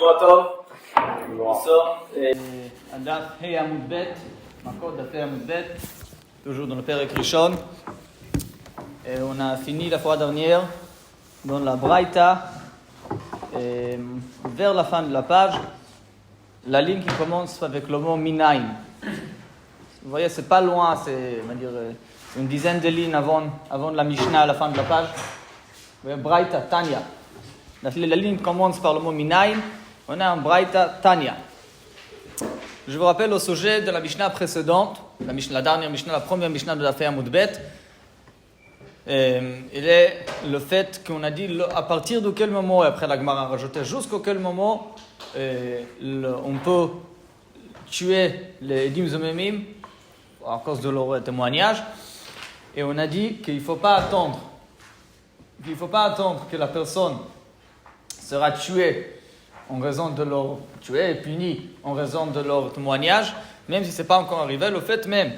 שבוע טוב, הדף ה' עמוד ב', מכות דף ה' עמוד ב', toujours dans le Perek Rishon. On a fini la fois dernière dans la Braïta, vers la fin de la page, la ligne qui commence avec le mot Minaim. Vous voyez, c'est pas loin, c'est on va dire, une dizaine de lignes avant la Mishnah à la fin de la page. Braïta, Tanya. La ligne commence par le mot Minaim. On a un Braïta, Tanya. Je vous rappelle au sujet de la Mishnah précédente, la dernière Mishnah, la première Mishnah de la Fea Moudbet. Il est le fait qu'on a dit à partir de quel moment, et après la Gemara a rajouté jusqu'à quel moment on peut tuer les Edim Zomemim à cause de leur témoignage. Et on a dit qu'il ne faut pas attendre que la personne sera tuée en raison de leur tuer et punie en raison de leur témoignage, même si ce n'est pas encore arrivé. Le fait même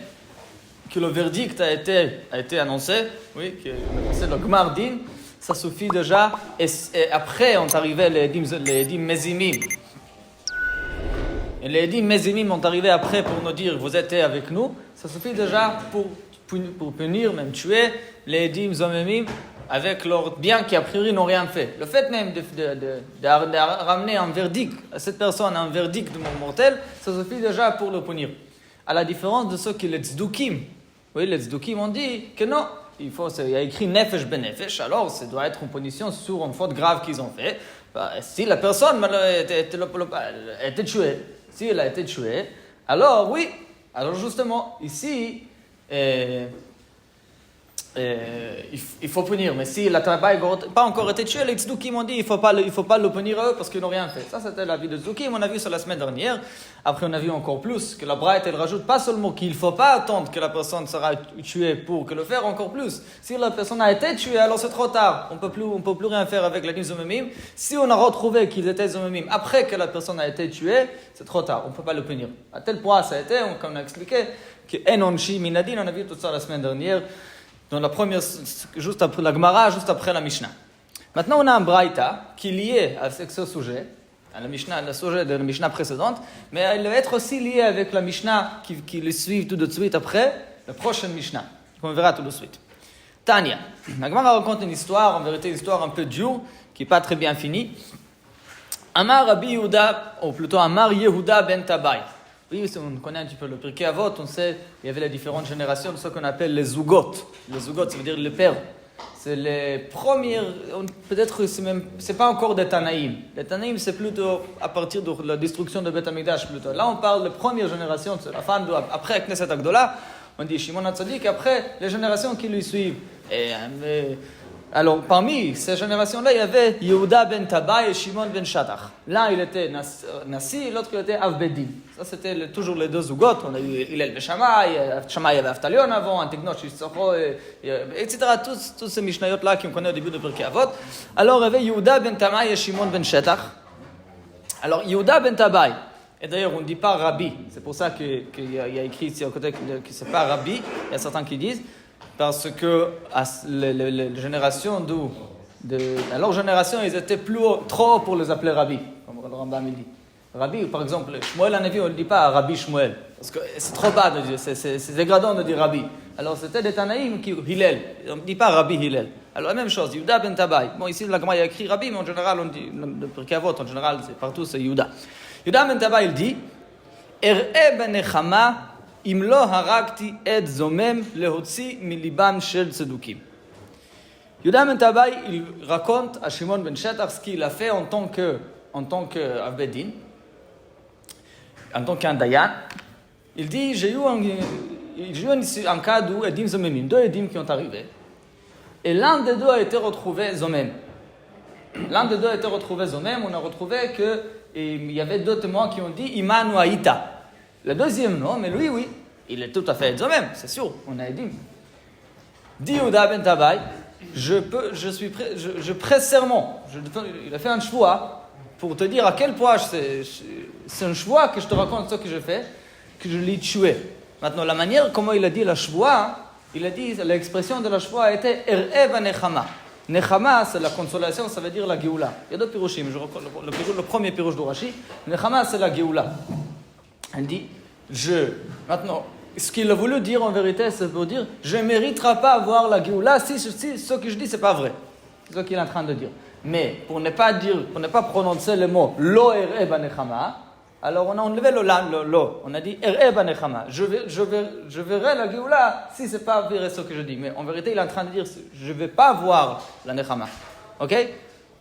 que le verdict a été annoncé, oui, que c'est le Gmar Din, ça suffit déjà. Et après ont arrivé les Edim Mezimim. Et les Edim Mezimim ont arrivé après pour nous dire vous êtes avec nous. Ça suffit déjà pour punir, même tuer les Edim Zomemim avec leurs biens qui a priori n'ont rien fait. Le fait même de ramener un verdict à cette personne, un verdict de mort mortel, ça suffit déjà pour le punir. À la différence de ceux qui les tzdukim. Oui, les tzdukim ont dit que non, il y a écrit nefesh ben nefesh, alors ça doit être une punition sur une faute grave qu'ils ont fait. Si la personne a été tuée, si elle a été tuée, alors oui, alors justement, ici, il faut punir, mais si la n'a pas encore été tué, les tzdukim ont dit il faut pas le punir eux parce qu'ils n'ont rien fait. Ça c'était l'avis de tzdukim, on a vu ça la semaine dernière. Après on a vu encore plus que la Braïta elle rajoute pas seulement qu'il ne faut pas attendre que la personne sera tuée pour que le faire, encore plus. Si la personne a été tuée, alors c'est trop tard. On peut plus rien faire avec les zomemim. Si on a retrouvé qu'ils étaient zomemim après que la personne a été tuée, c'est trop tard. On peut pas le punir. À tel point ça a été, comme on a expliqué, que enonchi minadin, on a vu tout ça la semaine dernière. Dans la première, juste après la Gemara, juste après la Mishnah. Maintenant, on a un Braïta qui est lié avec ce sujet, à la Mishnah, le sujet de la Mishnah précédente, mais elle va être aussi liée avec la Mishnah qui le suit tout de suite après, la prochaine Mishnah, qu'on verra tout de suite. Tanya. La Gemara raconte une histoire, en vérité une histoire un peu dure, qui n'est pas très bien finie. Amar Rabbi Yehuda, ou plutôt Amar Yehuda ben Tabai. Oui, on connaît un petit peu le Pirkei Avot, on sait qu'il y avait les différentes générations de ce qu'on appelle les Zugot. Les Zugot, ça veut dire les pères. C'est les premières, peut-être c'est pas encore des Tanaïm. Les Tanaïm, c'est plutôt à partir de la destruction de Beth Amikdash plutôt. Là, on parle de la première génération, c'est la fin après Knesset Agdola, on dit Shimon HaTzadik, après les générations qui lui suivent. Alors, parmi ces générations-là, il y avait Yehuda ben Tabai et Shimon ben Shatach. L'un, il était Nassi, l'autre, il était Avbedin. Ça, c'était toujours les deux Zugot. On a eu Hillel ben Shammai, Shammai avait Avtalion avant, Antignoch, Yitzchoro, etc. Tous ces Mishnayot-là qu'on connaît au début de Pirkei Avot. Alors, il y avait Yehuda ben Tabai et Shimon ben Shatach. Alors, Yehuda ben Tabai, et d'ailleurs, on ne dit pas Rabbi. C'est pour ça qu'il y a écrit ici à côté que ce n'est pas Rabbi. Il y a certains qui disent. Parce que les générations à leur génération, ils étaient trop pour les appeler Rabbi, comme le Rambam dit. Rabbi, par exemple, Shmuel Hanavi, on ne le dit pas Rabbi Shmuel, parce que c'est trop bas de dire, c'est dégradant de dire Rabbi. Alors c'était des Tanaïm qui Hillel, on ne dit pas Rabbi Hillel. Alors la même chose, Yehuda ben Tabai. Bon, ici, la Gemara a écrit Rabbi, mais en général, on dit, le Pirkei Avot, en général, partout, c'est Yehuda. Yehuda ben Tabai, il dit, Er'e ben Nechama, אם לא הרגתי את זומם להוציא מליבם של צדוקים. יהודה בן טבעי, il raconte à Shimon ben Shetach ce qu'il a fait en tant qu'Avbedin, en tant qu'un Dayan. Il dit, j'ai eu un cas d'où Edim Zomemim, deux Edim qui ont arrivé, et l'un des deux a été retrouvé Zomem. On a retrouvé qu'il y avait deux témoins qui ont dit, Imanu Aïta. Le deuxième, non, mais lui, oui, il est tout à fait Zomem, c'est sûr, on a dit. Dit Yehuda ben Tabai, je presse serment, il a fait un choix pour te dire à quel point c'est un choix que je te raconte ce que je fais, que je l'ai tué. Maintenant, la manière comment il a dit la choix, il a dit, l'expression de la choix a été Er'e vanechama. Nechama, c'est la consolation, ça veut dire la Géoula. Il y a deux pirouchim. Le premier pirouche de Rashi, Nechama, c'est la Géoula. Elle dit, maintenant, ce qu'il a voulu dire en vérité, c'est pour dire, je ne mériterai pas avoir la Géoula si ce que je dis, ce n'est pas vrai. C'est ce qu'il est en train de dire. Mais pour ne pas prononcer le mot Lo er'e banechama, alors on a enlevé le lo. On a dit er'e banechama. Je verrai la Géoula si ce n'est pas vrai ce que je dis. Mais en vérité, il est en train de dire je ne vais pas voir la nechama. Ok?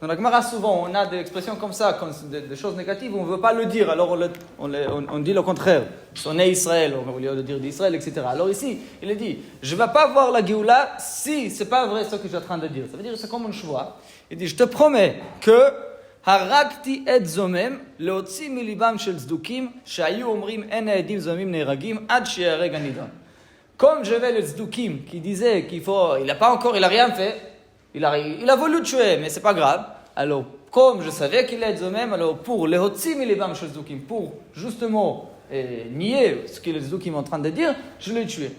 Dans la Gemara, souvent, on a des expressions comme ça, des choses négatives, on ne veut pas le dire, alors on dit le contraire. On est Israël, au lieu de dire d'Israël, etc. Alors ici, il est dit, je ne vais pas voir la Géoula si ce n'est pas vrai ce que je suis en train de dire. Ça veut dire que c'est comme une choix. Il dit, je te promets que Harakti et zomem, leotzi milibam shel tzdukim, shayu omrim en edim zomim neiragim, ad she'areg anidon. Comme je vais le tzdukim, qui disait il n'a rien fait, il a voulu tuer, mais c'est pas grave. Alors, comme je savais qu'il est zomem, alors pour lehotzi milibam shel tzdukim, pour justement nier ce que les tzdukim sont en train de dire, je l'ai tué.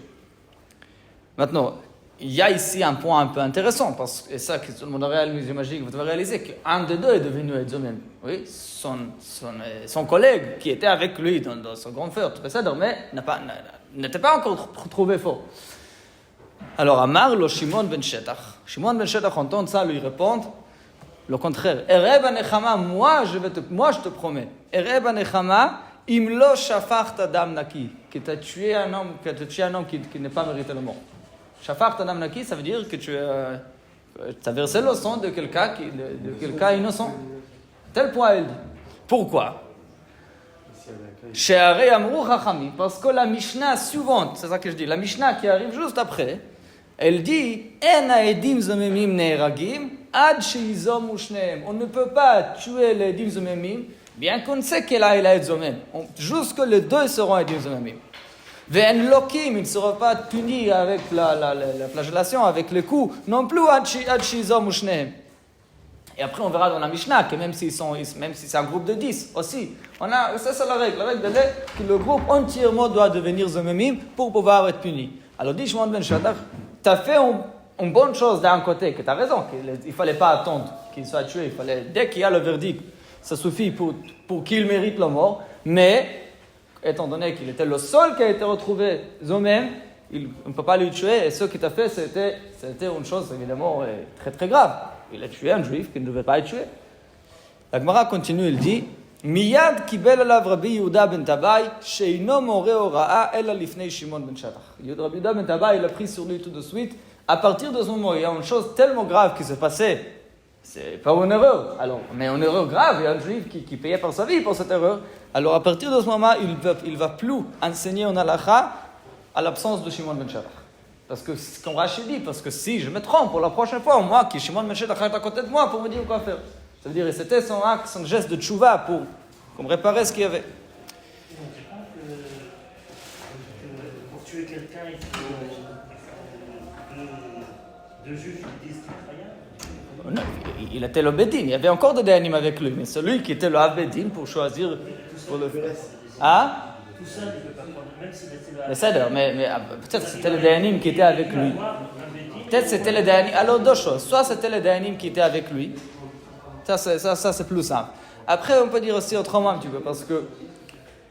Maintenant, il y a ici un point un peu intéressant, et ça, que tout le monde a réalisé, j'imagine que vous devez réaliser qu'un des deux est devenu Edzomem. Oui, son collègue qui était avec lui dans son grand frère, tout ça, mais n'était pas encore trouvé fort. Alors, Amar, le Shimon ben Shetach. Shimon ben Shetach entend ça, lui répondre le contraire. Ereb anechama, moi je te promets. Ereb anechama, im lo shafachta adam naki, que tu as tué un homme qui n'est pas mérité le mort. Shafar Tanam Naki, ça veut dire que tu as versé le sang de quelqu'un innocent. Tel point elle dit. Pourquoi? She'arei amru chachami, parce que la Mishnah suivante, c'est ça que je dis, la Mishnah qui arrive juste après, elle dit En haedim zomemim ne'eragim ad she'izomu shneim. On ne peut pas tuer les edim zomemim, bien qu'on sait qu'elle a et zomem. Jusque les deux seront edim zomemim. Ve'en lokim, il ne sera pas puni avec la flagellation, avec les coups, non plus ad shizom ou shnehem. Et après, on verra dans la Mishnah que même si c'est un groupe de 10 aussi, c'est la règle. La règle est que le groupe entièrement doit devenir zomemim pour pouvoir être puni. Alors, dit Shimon ben Shetach, tu as fait une bonne chose d'un côté, que tu as raison, qu'il ne fallait pas attendre qu'il soit tué, dès qu'il y a le verdict, ça suffit pour qu'il mérite la mort, mais étant donné qu'il était le seul qui a été retrouvé Zomem, on ne peut pas le tuer, et ce qu'il a fait, c'était une chose évidemment très très grave. Il a tué un juif qui ne devait pas être tué. La Gemara continue, il dit Miyad kibel alav Rabbi Yehuda ben Tabai, sheino more hora'a ela lifnei Shimon ben Shetach. Rabbi Yehuda ben Tabai, il a pris sur lui tout de suite. À partir de ce moment, il y a une chose tellement grave qui s'est passée. C'est pas une erreur. Alors, mais une erreur grave, il y a un juif qui payait par sa vie pour cette erreur. Alors, à partir de ce moment, il va plus enseigner en halakha à l'absence de Shimon ben Shetach. Parce que, comme Rashi dit, parce que si je me trompe pour la prochaine fois, moi, qui Shimon ben Shetach est à côté de moi pour me dire quoi faire. Ça veut dire que c'était son acte, son geste de tchouva pour réparer ce qu'il y avait. Pour tuer quelqu'un, il faut deux juifs qui disent qu'il Non, il était le Bedin, il y avait encore des Dayanim avec lui, mais celui qui était le Bedin pour choisir pour le faire. Ah? Tout seul, il ne peut pas prendre, même s'il était le Seder, mais peut-être c'était le Dayanim qui était avec lui. Peut-être c'était le Dayanim. Alors deux choses, soit c'était le Dayanim qui était avec lui, ça c'est plus simple. Après on peut dire aussi autrement un petit peu, parce que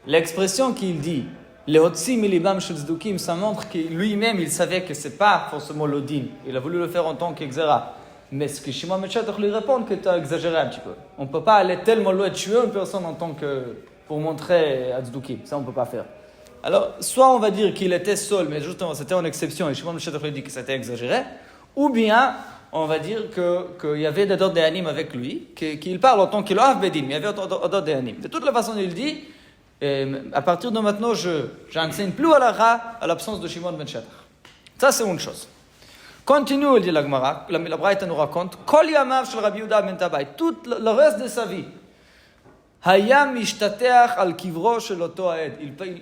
l'expression qu'il dit, les Hotsi Milibam Shel Tzdukim, ça montre que lui-même il savait que c'est pas forcément l'Odin, il a voulu le faire en tant qu'Exera. Mais ce que Shimon ben Shetach lui répond, que tu as exagéré un petit peu. On ne peut pas aller tellement loin de tuer une personne en tant que pour montrer à Tzdukim. Ça, on ne peut pas faire. Alors, soit on va dire qu'il était seul, mais justement, c'était une exception, et Shimon ben Shetach lui dit que c'était exagéré, ou bien, on va dire qu'il y avait d'autres Dayanim avec lui, qu'il parle en tant qu'il a Bedin, mais il y avait d'autres Dayanim. De toute la façon, il dit, à partir de maintenant, je n'enseigne plus à l'absence de Shimon ben Shetach. Ça, c'est une chose. Continue, il dit la Gemara, la Braïta nous raconte, Kol yamav shel Rabbi Yehuda ben Tabai, tout le reste de sa vie, Hayam mishtateach al kivro shel oto haed.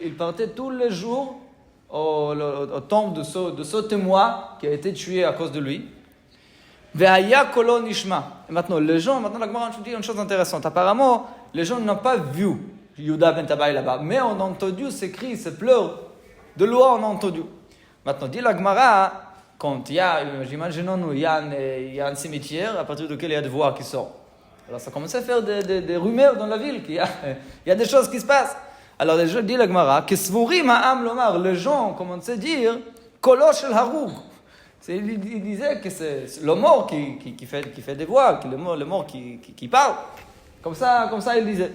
Il partait tous les jours au tombe de ce témoin qui a été tué à cause de lui. Ve'haya kolo nishma. Et maintenant, la Gemara nous dit une chose intéressante. Apparemment, les gens n'ont pas vu Yehuda ben Tabai là-bas, mais on a entendu ses cris, ses pleurs de loi, on a entendu. Maintenant, dit la Gemara, quand il y a, imaginons-nous, il y a un cimetière à partir duquel il y a des voix qui sortent. Alors ça commence à faire des rumeurs dans la ville, qu'il y a des choses qui se passent. Alors les gens disent la Gemara, que Svourim ha'am lomar, les gens commencent à dire, Kolo shel haroug. Il disait que c'est le mort qui fait des voix, que le mort qui parle. Comme ça il disait.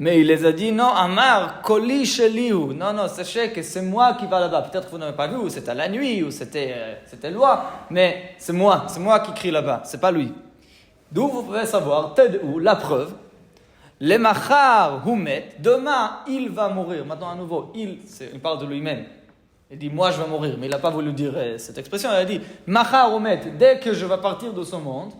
Mais il les a dit, non, Amar, Koli shelihu. Non, sachez que c'est moi qui va là-bas. Peut-être que vous n'avez pas vu, ou c'était la nuit, ou c'était loi, mais c'est moi qui crie là-bas, c'est pas lui. D'où vous pouvez savoir, où la preuve, les machar humet, demain il va mourir. Maintenant à nouveau, il parle de lui-même. Il dit, moi je vais mourir, mais il n'a pas voulu dire cette expression. Il a dit, machar humet, dès que je vais partir de ce monde,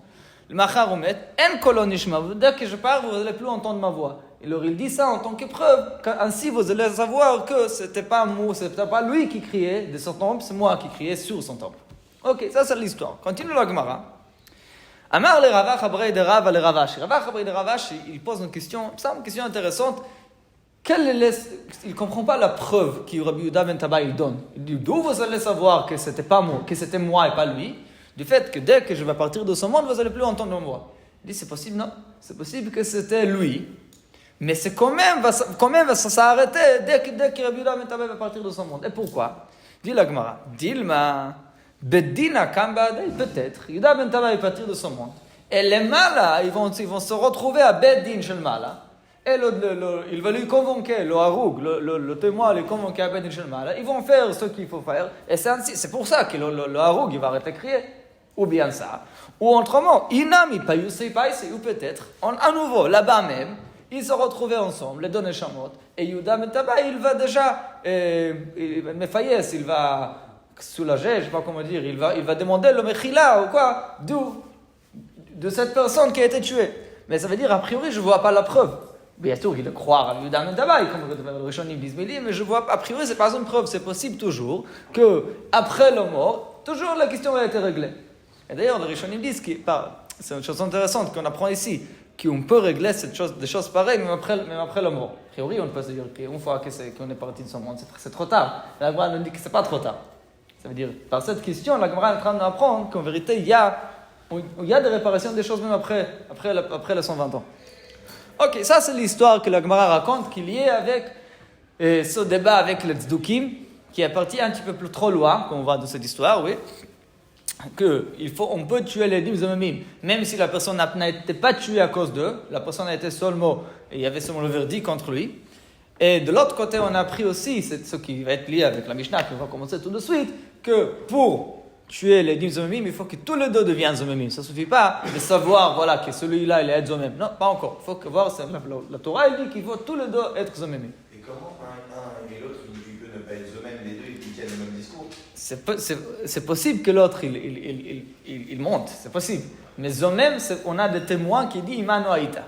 le machar humet, en kolon ishma, dès que je pars, vous n'allez plus entendre ma voix. Alors il dit ça en tant que preuve, ainsi vous allez savoir que c'était pas lui qui criait de son temple, c'est moi qui criais sur son temple. Ok, ça c'est l'histoire. Continue la Gemara. Amar le Ravach Abrei de Rav le Ravash. Ravach Abrei de Ravash, il pose une question intéressante. Il ne comprend pas la preuve que Rabbi Yehuda ben Taba il donne. Il dit, d'où vous allez savoir que c'était pas moi, que c'était moi et pas lui, du fait que dès que je vais partir de ce monde, vous n'allez plus entendre ma voix. Il dit, c'est possible, non. C'est possible que c'était lui, mais c'est quand même ça s'arrêter dès que Rabbi Yehuda ben Taba va partir de ce monde. Et pourquoi? Dit la Gemara, Dilma, Bedina Kambadei, peut-être, Yehuda ben Taba va partir de ce monde. Et les Mala, ils vont se retrouver à Bedin chez le Mala. Et il va lui convoquer, le Haroug, le témoin, lui convoquer à Bedin chez le Mala. Ils vont faire ce qu'il faut faire. Et c'est pour ça que le Haroug, il va arrêter de crier. Ou bien ça. Ou autrement, Inami Payusei Paisei, ou peut-être, à nouveau, là-bas même, ils se retrouvaient ensemble, les deux Neshamot. Et Yehuda ben Taba, il va déjà, Mephayes, il va soulager, je ne sais pas comment dire, il va demander le Mechila ou quoi, de cette personne qui a été tuée. Mais ça veut dire, a priori, je ne vois pas la preuve. Bien sûr, il le croire à Yehuda ben Taba, comme les Rishonim disent, mais je vois, a priori, ce n'est pas une preuve. C'est possible toujours qu'après la mort, toujours la question a été réglée. Et d'ailleurs, les Rishonim disent que c'est une chose intéressante qu'on apprend ici, qu'on peut régler des choses pareilles, même après la mort. A priori, on peut se dire qu'une fois qu'on est parti de ce monde, c'est trop tard. La Gemara nous dit que ce n'est pas trop tard. Ça veut dire, par cette question, la Gemara est en train d'apprendre qu'en vérité, il y a des réparations des choses même après les 120 ans. Ok, ça c'est l'histoire que la Gemara raconte, qui est liée avec ce débat avec les Tzdukim, qui est parti un petit peu plus trop loin, comme on voit dans cette histoire, oui. On peut tuer les dîmes zomimim, même si la personne n'a été pas tuée à cause d'eux, la personne a été seulement, et il y avait seulement le verdict contre lui. Et de l'autre côté, on a appris aussi, c'est ce qui va être lié avec la Mishnah, qui va commencer tout de suite, que pour tuer les dîmes zomimim, il faut que tous les deux deviennent zomimim. Ça ne suffit pas de savoir, voilà, que celui-là, il est zomim. Non, pas encore. Il faut voir, la Torah, elle dit qu'il faut tous les deux être zomimim. Et comment un et l'autre, il peut ne pas être zomim, les deux, ils tiennent le même discours? C'est possible que l'autre, il monte, c'est possible. Mais zomem, on a des témoins qui disent Imano Aïta.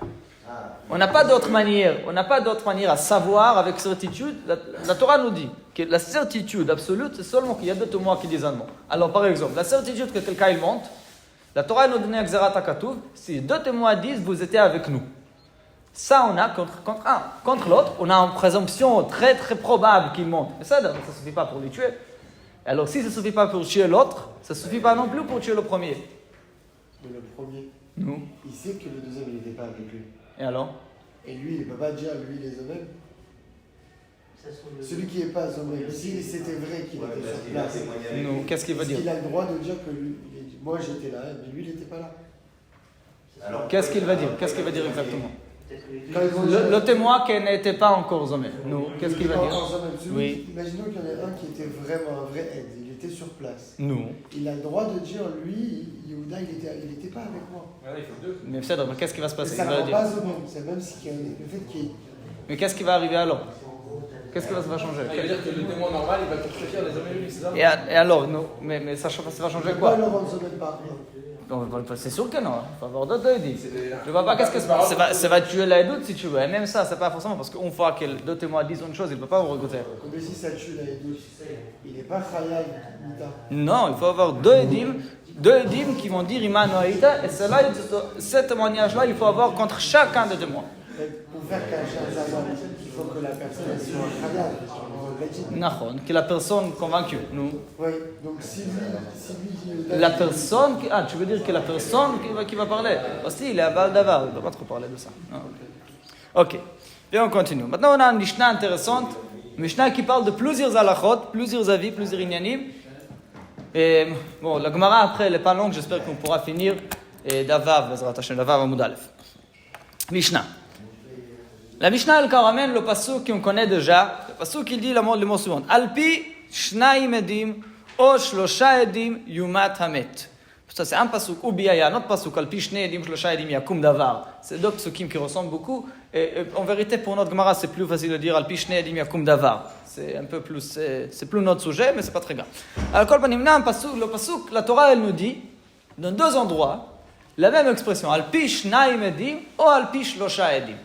On n'a pas d'autre manière à savoir avec certitude. La Torah nous dit que la certitude absolue, c'est seulement qu'il y a deux témoins qui disent un mot. Alors par exemple, la certitude que quelqu'un il monte, la Torah nous donne Xerat HaKatuv, si deux témoins disent vous étiez avec nous. Ça on a contre un. Contre l'autre, on a une présomption très très probable qu'il monte. Mais ça ne suffit pas pour les tuer. Alors si ça ne suffit pas pour tuer l'autre, ça ne suffit pas non plus pour tuer le premier. Mais le premier, Nous. il sait que le deuxième, il n'était pas avec lui. Et alors? Et lui, il ne peut pas dire, lui, il est zomem. Celui qui n'est pas zomem, si c'était vrai qu'il était sur place, Nous, qu'est-ce qu'il veut dire? il a le droit de dire que lui, moi j'étais là, mais lui, il n'était pas là. Alors, Qu'est-ce qu'il va dire? Qu'est-ce qu'il va dire exactement? Quand ils vont dire- Le témoin qui n'était pas encore zomem. Nous, qu'est-ce qu'il va dire? Oui. Imaginons qu'il y en a un qui était vraiment un vrai aide, il était sur place. Nous. Il a le droit de dire, lui, Yehuda, il n'était pas avec moi. Mais peut-être, qu'est-ce qui va se Mais passer? ça Il ne va rend dire. pas zomem, c'est même si le fait qu'il y ait... Mais qu'est-ce qui va arriver alors? Qu'est-ce qui va se changer? Il veut dire que le témoin normal, il va contredire les hommes c'est ça? Et alors, non, mais ça va changer On peut pas quoi? le rendre zomem par rien. Non, c'est sûr que non. Il faut avoir d'autres idées. Je vois pas qu'est-ce que ça va tuer la doute si tu veux. Et même ça, c'est pas forcément parce qu'une fois que deux témoins disent une chose, il ne peut pas vous recouter. Mais si ça tue la douce, il n'est pas khayal, Nita. Non, il faut avoir deux édimes qui vont dire Iman Noaïta, et ce témoignage-là, il faut avoir contre chacun des témoins. Pour faire cacher un zaman, il faut que la personne elle soit khayal. aurait dit. Nahon, qui est la personne convaincue. Nous. Oui, donc si lui La personne qui... Ah, tu veux dire que la personne qui va parler. Aussi, il est à Baal Davar, il ne va pas trop parler de ça. Non. Ok, bien on continue. Maintenant, on a une Mishnah intéressante. Une Mishnah qui parle de plusieurs halachot, plusieurs avis, plusieurs inyanim. Et bon, la Gemara après, elle n'est pas longue, j'espère qu'on pourra finir. Et Davav, Bezrat Hashem, Davav Amud Aleph. Mishnah. La Mishnah, elle ramène le pasuk qu'on connaît déjà. Le pasuk qui dit le mot suivant. Alpi shnaim edim o shlosha edim yumat hamet. Ça c'est un pasuk. Ou bien il y a un autre pasuk. Alpi shnei edim shlosha edim yakum davar. C'est deux pasukim qui ressemblent beaucoup. Et en vérité, pour notre Gemara, c'est plus facile de dire Alpi shnei edim yakum davar. C'est un peu plus, c'est plus notre sujet, mais c'est pas très grave. Alors, le pasuk, la Torah, elle nous dit, dans deux endroits, la même expression. Alpi shnaim edim ou alpi shlosha edim.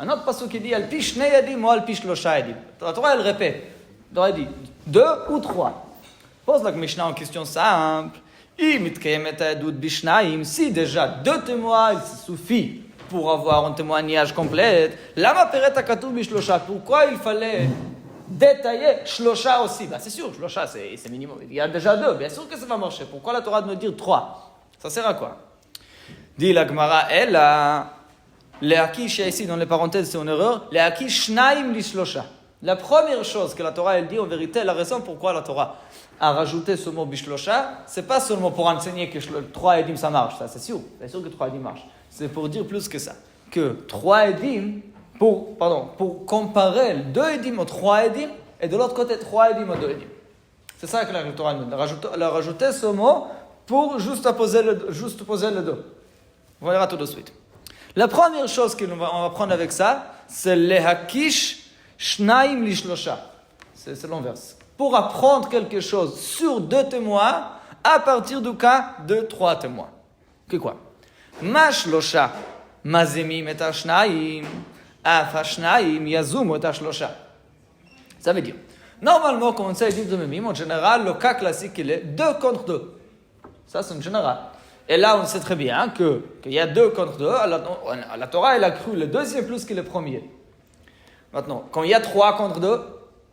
Un autre passage qui dit Alpi shnei edim ou alpi shlosha edim. La Torah, elle répète. La Torah dit 2 ou 3. Pose la Mishnah en question simple. Si déjà 2 témoins, il suffit pour avoir un témoignage complet. Pourquoi il fallait détailler shlosha aussi? Ben, c'est sûr, shlosha c'est minimum. Il y a déjà 2. Bien sûr que ça va marcher. Pourquoi la Torah de nous dire 3? Ça sert à quoi? Dit la Gemara, elle a. Les hakish, ici dans les parenthèses, c'est une erreur. Les hakish shnaim li shlosha. La première chose que la Torah elle dit, en vérité, la raison pourquoi la Torah a rajouté ce mot bishlosha, c'est pas seulement pour enseigner que 3 edim ça marche, ça c'est sûr que 3 edim marche. C'est pour dire plus que ça. Que 3 edim, pour comparer 2 edim aux 3 edim, et de l'autre côté 3 edim aux 2 edim. C'est ça que la Torah nous dit. Elle a rajouté ce mot pour juste poser le deux. On verra tout de suite. La première chose qu'on va prendre avec ça, c'est le hakish shnaim li shlosha. C'est l'inverse. Pour apprendre quelque chose sur 2 témoins, à partir du cas de 3 témoins. Que quoi? Ma shlosha mazemim et shnaim, af shnaim yazum et shlosha. Ça veut dire, normalement, quand on sait dire de memim, en général, le cas classique, il est 2 contre 2. Ça, c'est en général. Et là, on sait très bien qu'il y a 2 contre 2. La Torah, elle a cru le deuxième plus que le premier. Maintenant, quand il y a 3 contre 2,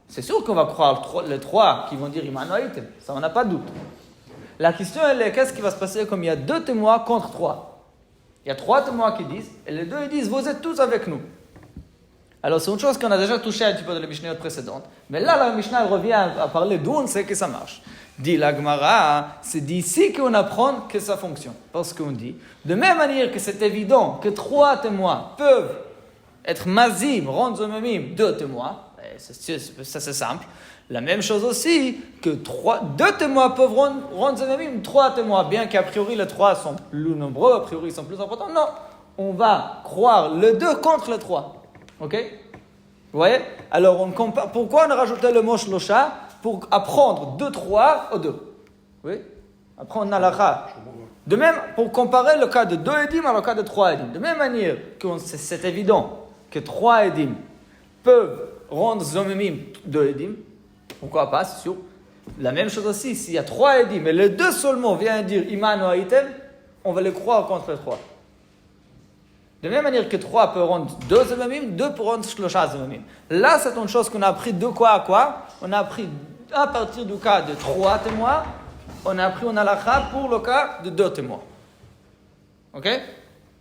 c'est sûr qu'on va croire les 3 qui vont dire Imanoïtem. Ça, on n'a pas de doute. La question, elle est, qu'est-ce qui va se passer comme il y a 2 témoins contre 3? Il y a 3 témoins qui disent, et les 2 ils disent, vous êtes tous avec nous. Alors, c'est une chose qu'on a déjà touché un petit peu dans la Mishnah précédente. Mais là, la Mishnah elle revient à parler d'où on sait que ça marche. Dit la Gemara, c'est d'ici qu'on apprend que ça fonctionne. Parce qu'on dit, de même manière que c'est évident que 3 témoins peuvent être mazim, rendre zomemim, 2 témoins, ça c'est simple. La même chose aussi, que 2 témoins peuvent rendre zomemim, 3 témoins, bien qu'a priori les 3 sont plus nombreux, a priori ils sont plus importants. Non, on va croire le 2 contre le 3. Ok? Vous voyez? Alors on compare. Pourquoi on a rajouté le mot shlosha? Pour apprendre 2-3 aux 2. Oui? Apprendre halakha. De même, pour comparer le cas de 2 edim à le cas de 3 edim. De même manière que c'est évident que 3 edim peuvent rendre zomemim 2 edim. Pourquoi pas, c'est sûr. La même chose aussi, s'il y a 3 edim et les 2 seulement viennent dire iman ou aitem, on va les croire contre les 3. De même manière que 3 peut rendre 2 zomemim, 2 pour rendre shlosha zomemim. Là, c'est une chose qu'on a appris de quoi à quoi? On a appris à partir du cas de 3 témoins, on a appris en halakha pour le cas de 2 témoins. Ok?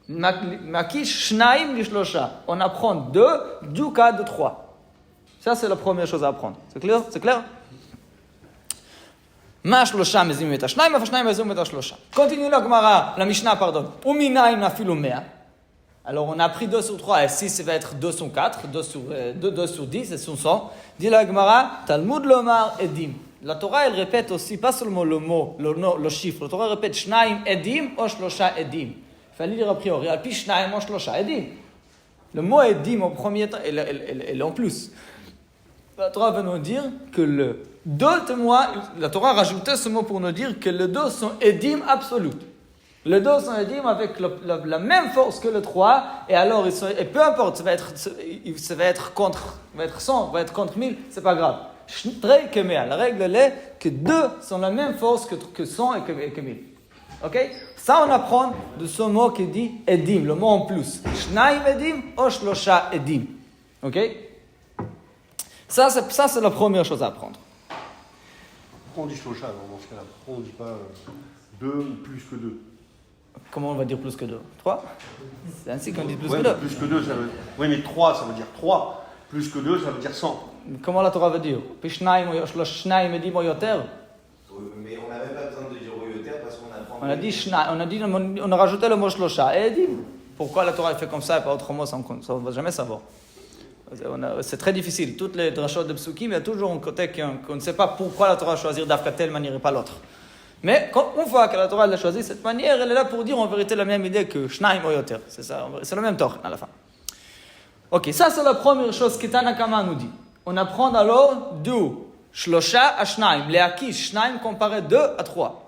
Makish shnaim li shlosha. On apprend 2 du cas de 3. Ça, c'est la première chose à apprendre. C'est clair? C'est clair? Ma shlosha mezim et shnaim, ma shnaim mezim et shlosha. Continue la Gemara, la Mishnah, pardon. Uminaim nafilu mea. Alors, on a pris 2 sur 3, et 6, ça va être 2 sur 4, 2 sur 10, et sur 100. Dit la Gemara, Talmud lomar edim. La Torah, elle répète aussi, pas seulement le mot, le chiffre. La Torah répète, shnaim edim, o shlosha edim. Il fallait dire a priori, alpi shnaim, o shlosha edim. Le mot edim, au premier temps, elle est en plus. La Torah va nous dire que le 2 témoins, la Torah a rajouté ce mot pour nous dire que les 2 sont edim absolus. Les 2 sont edim avec la même force que le 3, et alors, et peu importe, ça va être contre 100, va être contre 1000, c'est pas grave. La règle elle est que 2 sont la même force que 100 et que 1000. Ok? Ça, on apprend de ce mot qui dit edim, le mot en plus. Shnaim edim, o shlosha edim. Ok? Ça, c'est la première chose à apprendre. Pourquoi on dit Shlosha dans ce cas-là? Pourquoi on ne dit pas 2 ou plus que 2? Comment on va dire plus que 2? 3? C'est ainsi qu'on dit plus Ouais, que 2. Plus que 2, ça veut... Oui, mais 3, ça veut dire 3. Plus que 2, ça veut dire 100. Comment la Torah veut dire? Pishnaim edim o yoter. Mais on n'avait pas besoin de dire Oyoter parce qu'on apprend. On a dit on a rajouté le mot shlosha et edim. Pourquoi la Torah fait comme ça et pas autrement, ça on ne va jamais savoir. C'est très difficile. Toutes les drachot de psukim, il y a toujours un côté qu'on ne sait pas pourquoi la Torah a choisi d'Afka telle manière et pas l'autre. Mais quand on voit que la Torah a choisi cette manière, elle est là pour dire en vérité la même idée que Shnaim o yoter. C'est ça, c'est le même Torah à la fin. Ok, ça c'est la première chose que Tanakama nous dit. On apprend alors du Shlosha à Shnaim. Les Akish, Shnaim comparé 2 à 3.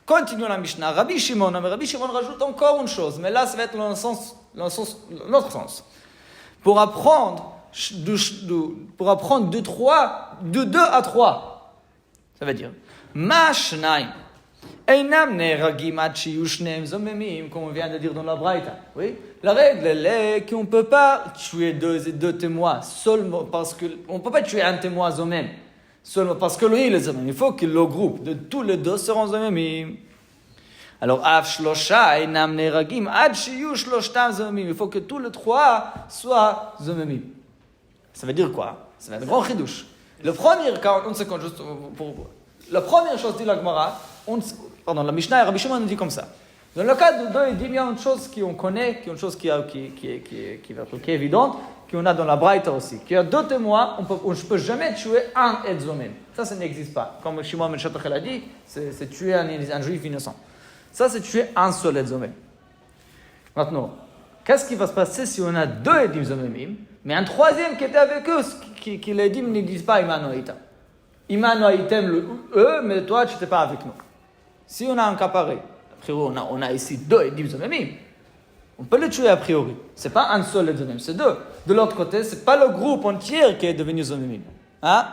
Continuons la Mishnah. Rabbi Shimon rajoute encore une chose, mais là ça va être dans l'autre sens. Pour apprendre de 2 à 3, ça veut dire Ma Shnaim Einam neragim ad shiyu shneim zomemim, comme on vient de dire dans la Braïta. Oui, la règle est qu'on ne peut pas tuer deux témoins seulement parce que on ne peut pas tuer un témoin zomem seulement parce que lui il est zomem. Il faut que le groupe de tous les deux seront zomemim. Alors av shlosha einam neragim ad shiyu shloshtam zomemim. Il faut que tous les trois soient zomemim. Ça veut dire quoi? Ça va être un grand chidouche. Le premier cas, on seconde juste pour la première chose dit la Gemara. La Mishnah et Rabbi Shimon nous dit comme ça. Dans le cas de 2 et 10, il y a une chose qu'on connaît, une chose qui est évidente, qu'on a dans la Braïta aussi. Qu'il y a 2 témoins, on ne peut jamais tuer un Edzomem. Ça n'existe pas. Comme Shimon Ben Shatachel a dit, c'est tuer un juif innocent. Ça, c'est tuer un seul Edzomem. Maintenant, qu'est-ce qui va se passer si on a 2 Edim Zomemim, mais un troisième qui était avec eux, qui les Edim ne disent pas Imano Aitam. Imano Aitam, eux, mais toi, tu n'étais pas avec nous. Si on a un cas pareil, a priori, on a ici 2 Edim Zomemim, on peut le tuer a priori. Ce n'est pas un seul Zomemim, c'est 2. De l'autre côté, ce n'est pas le groupe entier qui est devenu Zomemim. Hein?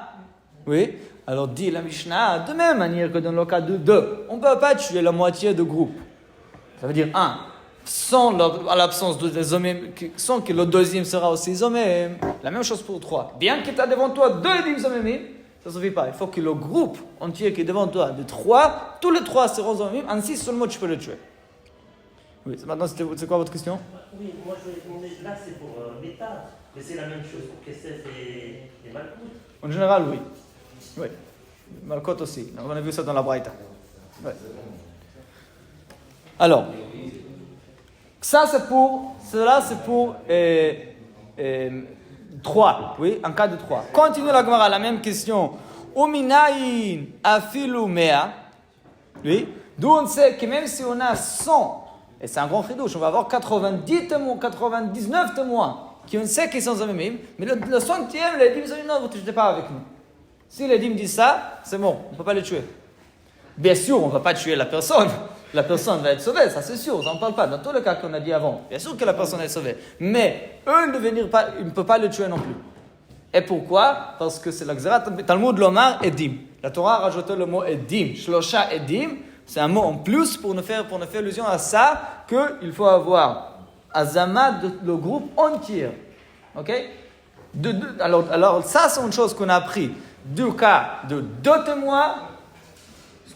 Oui? Alors dit la Mishnah, de même manière que dans le cas de 2, on ne peut pas tuer la moitié du groupe. Ça veut dire 1. À l'absence de Zomemim, sans que le deuxième sera aussi Zomemim. La même chose pour 3. Bien que tu as devant toi 2 Edim Zomemim, ça ne suffit pas. Il faut que le groupe entier qui est devant toi, de 3, tous les 3 seront zomemim, ainsi seulement tu peux le tuer. Oui, maintenant, c'est quoi votre question? Oui, moi je vais demander, là c'est pour Métal, mais c'est la même chose pour Kessef et Malkout. En général, oui. Oui. Malkot aussi. On a vu ça dans la Braïta. Ouais. Alors, cela c'est pour 3, oui, en cas de 3. Continue la Gemara, la même question. Uminayin afilu mea. Oui, d'où on sait que même si on a 100, et c'est un grand chidouche, on va avoir 90 témoins, 99 témoins, qui on sait qu'ils sont zomemim, mais le 100e, les dîmes sont non, vous n'étiez pas avec nous. Si les dîmes disent ça, c'est bon, on ne peut pas les tuer. Bien sûr, on ne va pas tuer la personne. La personne va être sauvée, ça c'est sûr, on n'en parle pas. Dans tous les cas qu'on a dit avant, bien sûr que la personne est sauvée. Mais eux, ils ne peuvent pas le tuer non plus. Et pourquoi? Parce que c'est la Xerat Talmud Lomar Edim. La Torah a rajouté le mot Edim. Shlosha Edim, c'est un mot en plus pour ne faire allusion à ça qu'il faut avoir Azama le groupe entier. Ok? Alors ça c'est une chose qu'on a appris du cas de 2 témoins.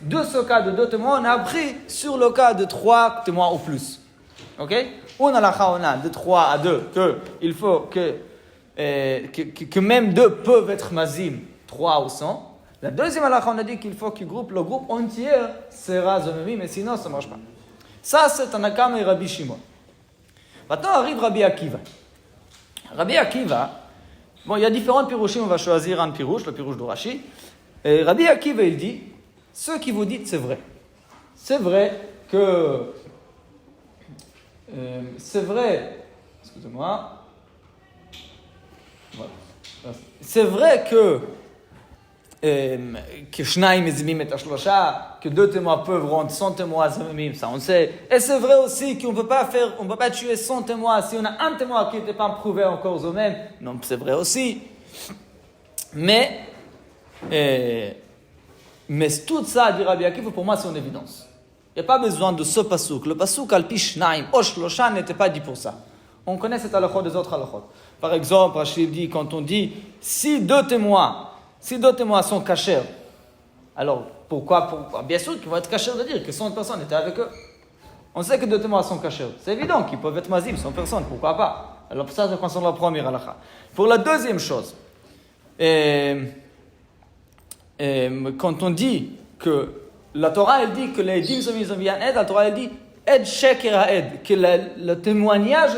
De ce cas de 2 témoins, on a appris sur le cas de 3 témoins ou plus. Ok? On a de 3 à 2 qu'il faut que même 2 peuvent être mazim, 3 ou 100. La deuxième halakha, on a dit qu'il faut que le groupe entier sera zomemim, mais sinon ça ne marche pas. Ça, c'est Tanakama et Rabbi Shimon. Maintenant arrive Rabbi Akiva. Rabbi Akiva, bon, il y a différents pirouchim, on va choisir un pirouche, le pirouche de Rashi. Et Rabbi Akiva, il dit, ce que vous dites, c'est vrai. C'est vrai que... excusez-moi. Voilà. C'est vrai que Shnaim ezimim et Ashlosha, que 2 témoins peuvent rendre 100 témoins zomemim, ça on sait. Et c'est vrai aussi qu'on ne peut pas tuer 100 témoins si on a un témoin qui n'était pas prouvé encore zomem. Non, c'est vrai aussi. Mais tout ça, dit Rabbi Akiva, pour moi c'est une évidence. Il n'y a pas besoin de ce pasouk. Le pasouk al-pi shnaim, o shlosha n'était pas dit pour ça. On connaît cette halachot des autres halachotes. Par exemple, Rachid dit, quand on dit, si deux témoins sont cachers, alors pourquoi bien sûr qu'ils vont être cachers de dire que 100 personnes étaient avec eux. On sait que deux témoins sont cachers. C'est évident qu'ils peuvent être mazim, 100 personnes, pourquoi pas. Alors ça, c'est concernant la première halakha. Pour la deuxième chose, quand on dit que la Torah, elle dit que les dîmes sont mis en aide, la Torah, elle dit Ed sheker ha'ed, que le témoignage,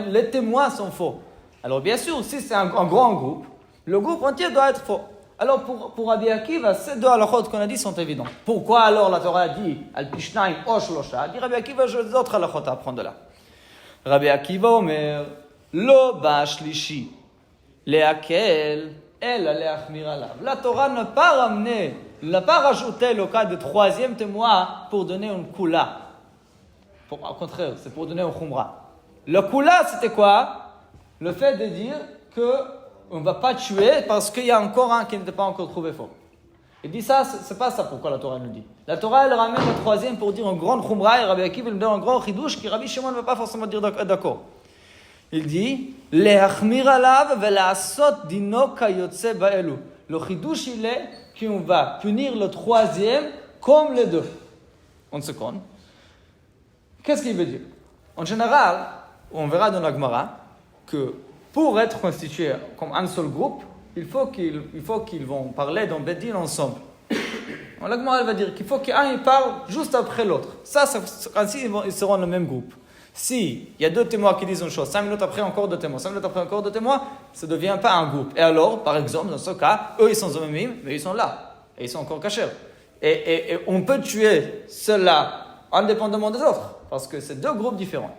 les témoins sont faux. Alors bien sûr, si c'est un grand groupe, le groupe entier doit être faux. Alors pour Rabbi Akiva, ces deux halachot qu'on a dit sont évidents. Pourquoi alors la Torah dit al pishnaim o shlosha? Dit Rabbi Akiva, j'ai d'autres halachot à apprendre de là. Rabbi Akiva omer lo ba'ashlishi leakel el leachmir alav. La Torah n'a pas rajouté le cas de troisième témoin pour donner une kula. Au contraire, c'est pour donner un khumra. Le kula, c'était quoi? Le fait de dire qu'on ne va pas tuer parce qu'il y a encore un qui n'était pas encore trouvé faux. Il dit ça, c'est pas ça pourquoi la Torah nous dit. La Torah, elle ramène le troisième pour dire un grand khumra, et Rabbi Akiva nous donne un grand chidouche qui Rabbi Shimon ne va pas forcément dire d'accord. Il dit leachmir alav velasot dino kayotse ba'elu. Le chidouche, il est qu'on va punir le troisième comme les deux. Une seconde. Qu'est-ce qu'il veut dire? En général, on verra dans la Gemara que pour être constitué comme un seul groupe, il faut qu'ils vont parler dans Bedin ensemble. La Gemara va dire qu'il faut qu'un parle juste après l'autre. Ainsi ils seront le même groupe. Si il y a deux témoins qui disent une chose, 5 minutes après encore deux témoins, 5 minutes après encore deux témoins, ça ne devient pas un groupe. Et alors, par exemple, dans ce cas, eux ils sont zomimim, mais ils sont là. Et ils sont encore cachés. Et on peut tuer ceux-là indépendamment des autres. Parce que c'est deux groupes différents.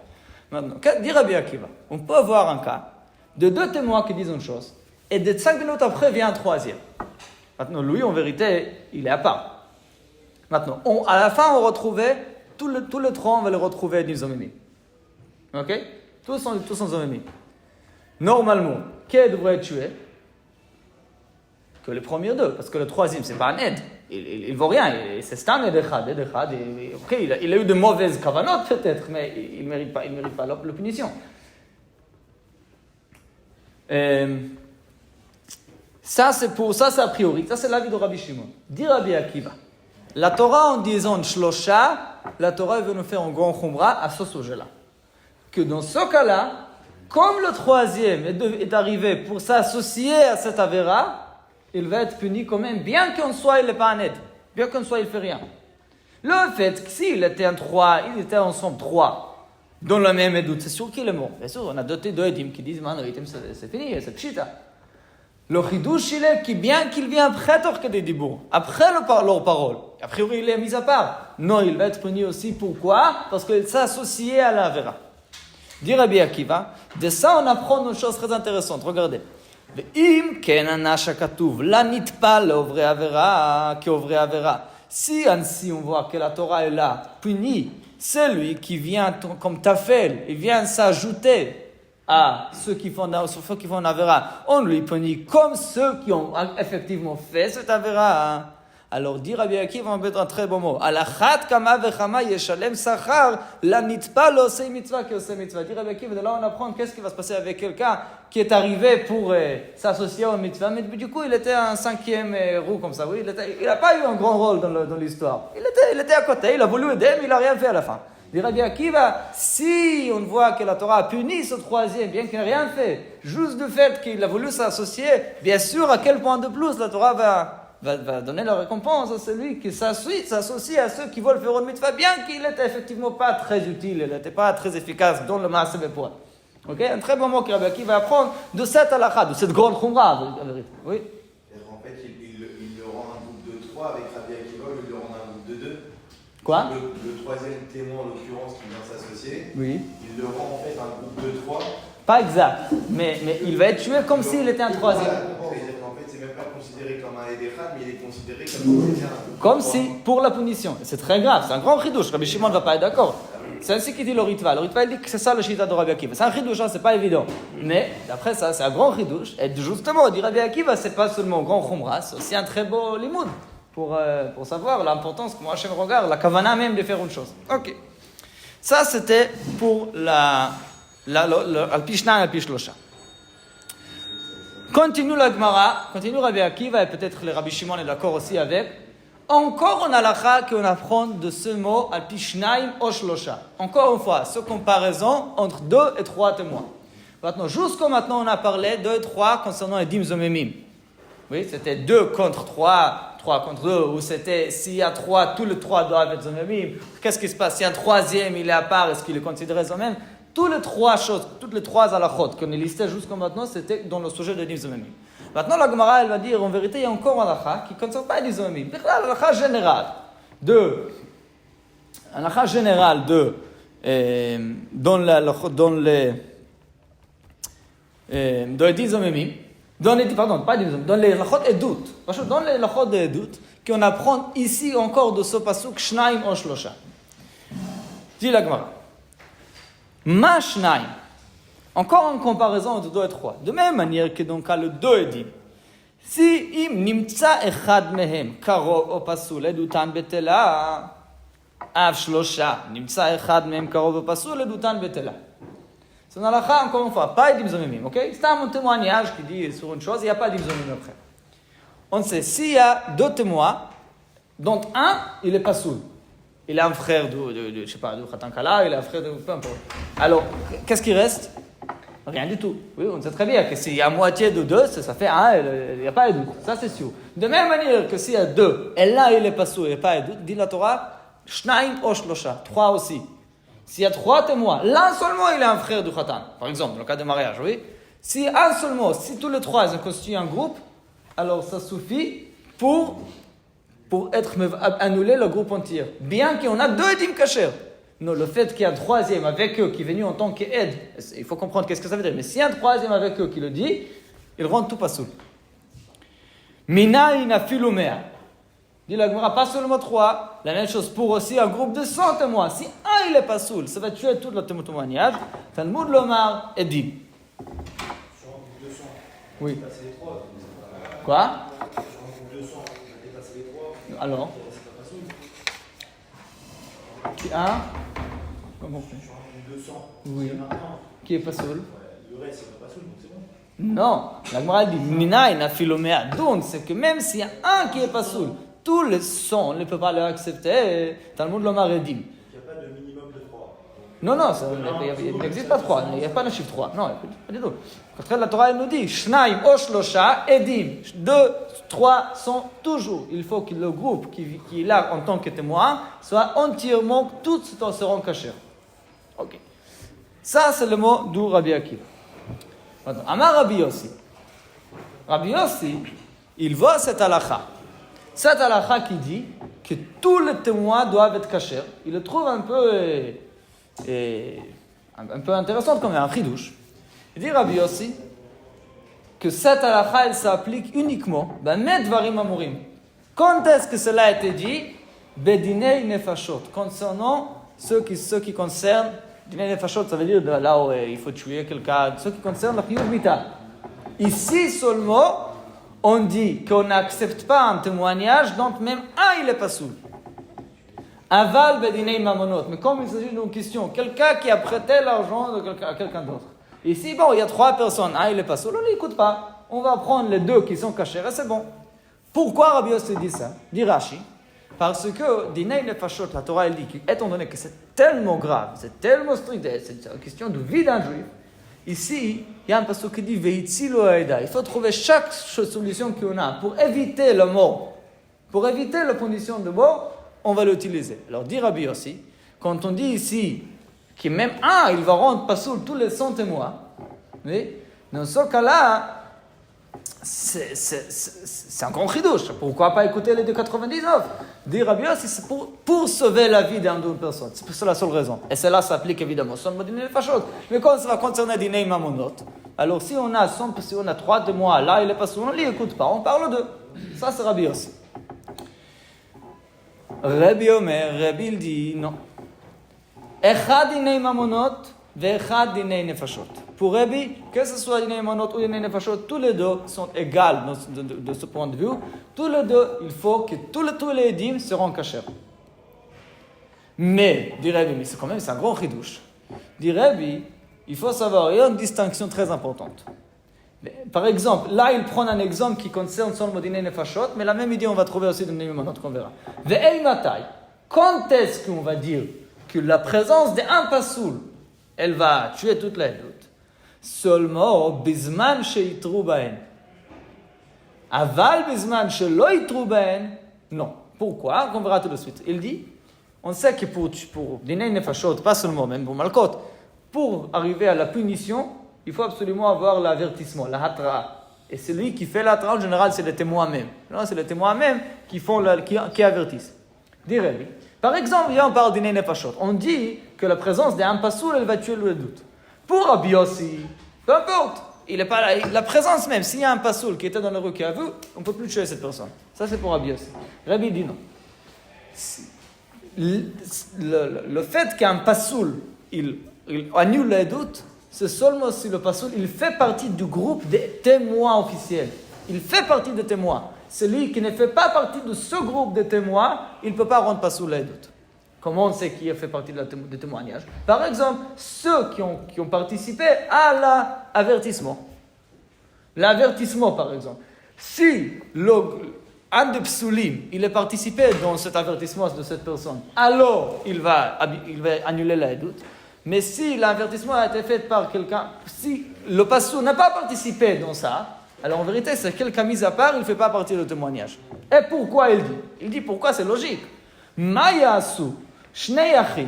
Maintenant, dit Rabbi Akiva, on peut avoir un cas de deux témoins qui disent une chose, et de 5 minutes après vient un troisième. Maintenant, lui, en vérité, il est à part. Maintenant, à la fin, on retrouvait, tous les trois, on va les retrouver des zomimim. Ok? Tous sont zomimim. Normalement, qui devrait être tué? Que les premiers deux, parce que le troisième, c'est pas un aide. Il ne vaut rien, c'est Stam et Echad. Ok, il a eu de mauvaises kavanotes peut-être, mais il ne mérite pas la punition. Ça c'est a priori, ça c'est l'avis de Rabbi Shimon. Dit Rabbi Akiva, la Torah en disant Shlosha, la Torah veut nous faire un grand khumra à ce sujet-là. Que dans ce cas-là, comme le troisième est arrivé pour s'associer à cette avéra, il va être puni quand même, bien qu'en soit il n'est pas un aide, bien qu'en soit il ne fait rien. Le fait que s'il était ils étaient ensemble 3, dans le même édoute, c'est sûr qu'il est mort. Bien sûr, on a doté deux édim qui disent, c'est fini, c'est pshita. Le chidouche, il est bien qu'il vient après Torque des Dibour, après leur parole. A priori, il est mis à part. Non, il va être puni aussi. Pourquoi? Parce qu'il s'est associé à la vera. Dit Rabbi Akiva, de ça on apprend une chose très intéressante. Regardez. ואם כן הנש הכתוב, לנטפל לעוברי עבירה כעוברי עבירה. Si ainsi on voit que la Torah est là, punit celui qui vient comme tafel, il vient s'ajouter à ceux qui font avera, on lui punit comme ceux qui ont effectivement fait cette avera. Alors dit Rabbi Akiva, on met un très beau mot. Alachat kama vechama yeshalem sachar la nitpa lo osei mitzvah ki osei mitzvah. Dit Rabbi Akiva, de là on apprend qu'est-ce qui va se passer avec quelqu'un qui est arrivé pour s'associer au mitzvah, mais du coup il était un 5e roue comme ça. Oui, il n'a pas eu un grand rôle dans l'histoire. Il était à côté, il a voulu aider, mais il n'a rien fait à la fin. Dit Rabbi Akiva, si on voit que la Torah a puni ce troisième, bien qu'il n'a rien fait, juste du fait qu'il a voulu s'associer, bien sûr à quel point de plus la Torah va donner la récompense à celui qui s'associe à ceux qui veulent faire une mitzvah, bien qu'il n'était effectivement pas très utile, il n'était pas très efficace dans le maaseh bepouah. Ok, un très bon mot que Rabbi Akiva va apprendre de cette halakha, de cette grande khumra. Oui. En fait, il le rend un groupe de 3 avec Rabbi Akiva, il le rend un groupe de 2. Quoi? Le troisième témoin, en l'occurrence, qui vient s'associer, oui. Il le rend en fait un groupe de 3. Pas exact, mais il va être tué comme s'il était un troisième. C'est-à-dire qu'en fait, c'est même pas considéré comme un Edechad, mais il est considéré comme si, pour la punition. C'est très grave, c'est un grand chidouche. Rabbi Shimon ne va pas être d'accord. C'est ainsi qu'il dit le Ritva. Le Ritva, il dit que c'est ça le shita de Rabbi Akiva. C'est un chidouche, hein, c'est pas évident. Mais, d'après ça, c'est un grand chidouche. Et justement, dit Rabbi Akiva, c'est pas seulement un grand chumra, c'est aussi un très beau limoud. Pour savoir l'importance, comment Hachem regarde, la kavana même de faire une chose. Ok. Ça, c'était pour la על פי שניים, על פי שלושה. Continue la Gemara, continue Rabbi Akiva, et peut-être le Rabbi Shimon est d'accord aussi avec. Encore en halakha qu'on apprend de ce mot al pi shnaim o shlosha. Encore une fois, ce comparaison entre 2 et 3 témoins. Maintenant, jusqu'à maintenant, on a parlé 2 et 3 concernant les dim zomemim. Oui, c'était 2 contre 3, 3 contre 2, ou c'était s'il y a 3, tous les 3 doivent être zomemim. Qu'est-ce qui se passe? Si un troisième, il est à part, est-ce qu'il est considéré zomem? Toutes les 3 choses, toutes les 3 halachot qu'on a listées jusqu'à maintenant, c'était dans le sujet de dim zomemim. Maintenant, la Gemara, elle va dire, en vérité, il y a encore un halakha qui ne concerne pas les zomemim. C'est un halakha général dans les 10 zomemim, dans les halachot edut, dans les halachot edut, qu'on apprend ici encore de ce pasuk, shnaim o shlosha. Dit la Gemara. Ma shnaim. Encore en comparaison entre 2 et 3. De même manière que dans le cas le 2 edim. Si im nimtza echad mehem karov o pasul edutan betela, av shlosha nimtza echad mehem karov o pasul edutan betela. C'est une halakha, encore une fois, pas edim zomemim, ok? C'est un témoignage qui dit sur une chose, il n'y a pas edim zomemim après. On sait, s'il y a 2 témoins, dont un, il est pasul. Il est un frère de je sais pas, de Khatan Kala, il est un frère de peu importe. Alors, qu'est-ce qui reste? Rien du tout. Oui, on sait très bien que s'il y a moitié de 2, ça fait 1, il n'y a pas de doute. Ça, c'est sûr. De même manière que s'il y a 2, et là, il est pas sûr, il n'y a pas de doute, dit la Torah, Shnaim o Shlosha, 3 aussi. S'il y a 3 témoins, l'un seulement, il est un frère du Khatan. Par exemple, dans le cas de mariage, oui. Si un seulement, si tous les 3, ils ont constitué un groupe, alors ça suffit pour annuler le groupe entier. Bien qu'on a 2 edim kasher. Non, le fait qu'il y a un troisième avec eux qui est venu en tant qu'aide, il faut comprendre qu'est-ce que ça veut dire. Mais s'il y a un troisième avec eux qui le dit, il rend tout pas soul. Minaïna filumea. Dit la Gemara, pas seulement 3. La même chose pour aussi un groupe de 100 témoins. Si un il est pas soul, ça va tuer tout le témoignage. Talmud lomar edim. Sur un groupe de 100, oui. dépasser les 3. Quoi? Sur un groupe de 100, dépasser les 3. Alors? Qui a? Comment on fait? Sur un groupe de 100. Oui. Maintenant, Qui est pas soul? le reste, c'est pas soul, donc c'est bon. Non, la Gemara dit Minaïna filomea. Donc, c'est que même s'il y a un qui est pas soul, tous les 100, on ne peut pas l'accepter. Talmud lomar edim. Il n'y a pas de minimum de 3. Non, il n'existe pas 3. Il n'y a pas de chiffre 3. Non, pas du tout. Quand la Torah elle nous dit Shnaim o shlosha edim. 2, 3 sont toujours. Il faut que le groupe qui est là en tant que témoin soit entièrement, tous seront cachés. Ok. Ça, c'est le mot du Rabbi Akiva. Maintenant, Amar Rabbi Yossi. Rabbi Yossi, il voit cette halakha. Cette halakha qui dit que tous les témoins doivent être cachés. Il le trouve un peu intéressante comme un chidouche. Il dit Rabbi Yossi que cette halakha elle s'applique uniquement medvarim amurim. Quand est-ce que cela a été dit? Bedinei nefashot, concernant ceux qui concernent dinei nefashot, ça veut dire là où il faut tuer quelqu'un, ceux qui concernent la chiyuv mita. Ici seulement on dit qu'on n'accepte pas un témoignage dont même un il est pas soul. Aval bedinei mamonot, mais comme il s'agit d'une question, quelqu'un qui a prêté l'argent à quelqu'un d'autre. Ici, bon, il y a 3 personnes, un il est pas soul, on ne l'écoute pas. On va prendre les 2 qui sont cachés et c'est bon. Pourquoi Rabbi Yossi dit ça? Dit Rashi. Parce que dinei nefashot, la Torah elle dit qu'étant donné que c'est tellement grave, c'est tellement strict, c'est une question de vie d'un juif. Ici, il y a un passage qui dit veitzilu haeda. Il faut trouver chaque solution qu'on a pour éviter la mort, pour éviter la punition de mort. On va l'utiliser. Alors, dit Rabbi Yossi, quand on dit ici que même un, il va rendre pas soul tous les 100 témoins, oui, dans ce cas-là, c'est un grand chidouche. Pourquoi pas écouter les 299? Dit Rabbi Yossi, c'est pour sauver la vie d'une personne. C'est la seule raison. Et cela s'applique évidemment sur le dinei nefashot. Mais quand ça va concerner dinei mamonot, alors si on a 3 témoins, là il est pas soul, on ne l'écoute pas, on parle d'eux. Ça c'est Rabbi Yossi. Rabbi Omer, Rabbi il dit non. Echad dinei mamonot ve'echad dinei nefashot. Pour Rabbi, que ce soit dinei mamonot ou dinei nefashot, tous les 2 sont égaux de ce point de vue. Tous les 2, il faut que tous les edim seront cachés. Mais, dit Rabbi, mais c'est un grand chidouche. Dit Rabbi, il faut savoir, il y a une distinction très importante. Par exemple, là, il prend un exemple qui concerne seulement Dinei Nefashot, mais la même idée, on va trouver aussi dans les Neimanot qu'on verra. Ve'ei matai, quand est-ce qu'on va dire que la présence d'un pasoul, elle va tuer toute la doute? Seulement, bizman sheitru bahen. Aval bizman shelo yitru bahen, non. Pourquoi? On verra tout de suite. Il dit, on sait que pour Dinei Nefashot, pas seulement, même pour Malkot, pour arriver à la punition, il faut absolument avoir l'avertissement, la hatra. Et celui qui fait la hatra, en général, c'est les témoins même. Non, c'est les témoins même qui avertissent. Dirais-lui. Par exemple, on parle d'Inei Nefashot. On dit que la présence d'un pasoul, elle va tuer le doute. Pour Rabbi Yossi, peu importe, il est pas là. La présence même, s'il y a un pasoul qui était dans la rue qui a vu, on ne peut plus tuer cette personne. Ça, c'est pour Rabbi Yossi. Rabbi dit non. Le fait qu'un pasoul, il annule les doutes, c'est seulement si le pasoul, il fait partie du groupe des témoins officiels. Il fait partie des témoins. Celui qui ne fait pas partie de ce groupe de témoins, il ne peut pas rendre pasoul les doutes. Comment on sait qui a fait partie du témoignage? Par exemple, ceux qui ont participé à l'avertissement. L'avertissement, par exemple. Si un des psoulim, il a participé dans cet avertissement de cette personne, alors il va annuler les doutes. Mais si l'avertissement a été fait par quelqu'un, si le pasoul n'a pas participé dans ça, alors en vérité, c'est quelqu'un mis à part, il ne fait pas partie du témoignage. Et pourquoi il dit? Il dit pourquoi, c'est logique. Mayasu, shnei achim,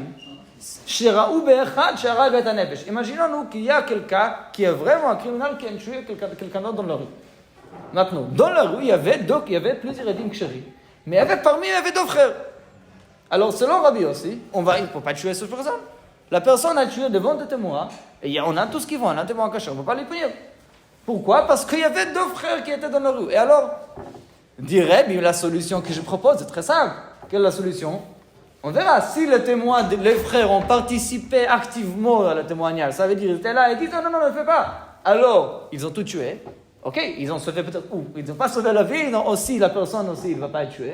shira'u be'echad, shara bet hanefesh. Imaginons-nous qu'il y a quelqu'un qui est vraiment un criminel qui a tué quelqu'un d'autre dans la rue. Maintenant, dans la rue, il y avait plusieurs édim ksheri. Mais parmi eux, il y avait deux frères. Alors, selon Rabbi Yossi, il ne peut pas tuer cette personne. La personne a tué devant des témoins, et on a tout ce qu'ils vont, on a un témoin caché, on ne peut pas les punir. Pourquoi? Parce qu'il y avait deux frères qui étaient dans la rue. Et alors, dirait, mais la solution que je propose est très simple. Quelle est la solution? On verra. Si les témoins, les frères ont participé activement à la témoignage, ça veut dire qu'ils étaient là et disent non, ne le fais pas. Alors, ils ont tout tué. Ok, ils ont sauvé peut-être, ils n'ont pas sauvé la vie, la personne aussi, il ne va pas être tué.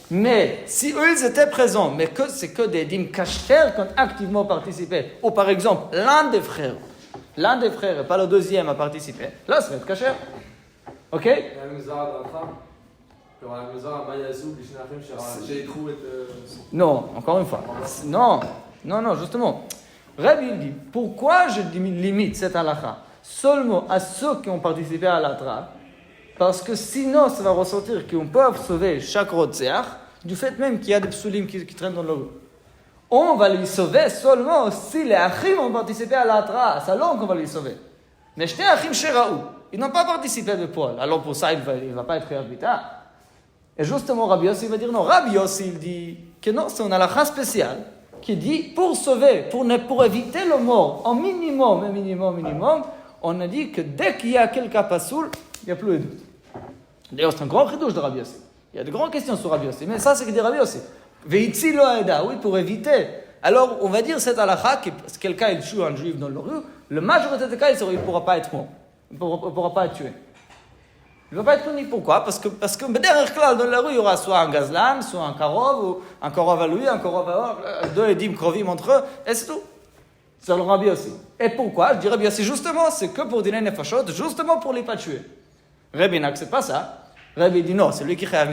Mais si eux, ils étaient présents, mais que c'est que des dîmes cachers qui ont activement participé, ou par exemple, l'un des frères, et pas le deuxième a participé, là, ça va être cacher. Ok? Non, encore une fois. Non, justement. Rabbi, il dit, pourquoi je limite cette halakha seulement à ceux qui ont participé à l'atra? Parce que sinon, ça va ressortir qu'on peut sauver chaque rotzeach du fait même qu'il y a des psoulim qui traînent dans le rue. On va les sauver seulement si les achim ont participé à l'atra. C'est alors qu'on va les sauver. Mais j'étais achim sheraou. Ils n'ont pas participé de poil. Alors pour ça, il ne va pas être réhabilitable. Et justement, Rabbi Yossi va dire non. Rabbi Yossi, il dit que non, c'est une halakha spéciale qui dit pour sauver, pour éviter le mort, en minimum, on a dit que dès qu'il y a quelqu'un pasoul, il n'y a plus de doute. D'ailleurs, c'est un grand chidouche de Rabbi Yossi. Il y a de grandes questions sur Rabbi Yossi, mais ça, c'est que dit Rabbi Yossi. Veitzi lo aeda, oui, pour éviter. Alors, on va dire cette halakha, que quelqu'un il tue un juif dans la rue, la majorité des cas, il ne pourra pas être mort. Il ne pourra pas être tué. Il ne va pas être puni. Pourquoi? Parce que derrière là, dans la rue, il y aura soit un gazlan, soit un karov, ou un karov à lui, un karov à deux édim krovim entre eux, et c'est tout. C'est le Rabbi Yossi. Et pourquoi? Je dis Rabbi Yossi, justement, c'est que pour Dinei Nefashot, justement pour les pas tuer. Rabbi n'accepte pas ça. Rabbi dit non, c'est lui qui chayav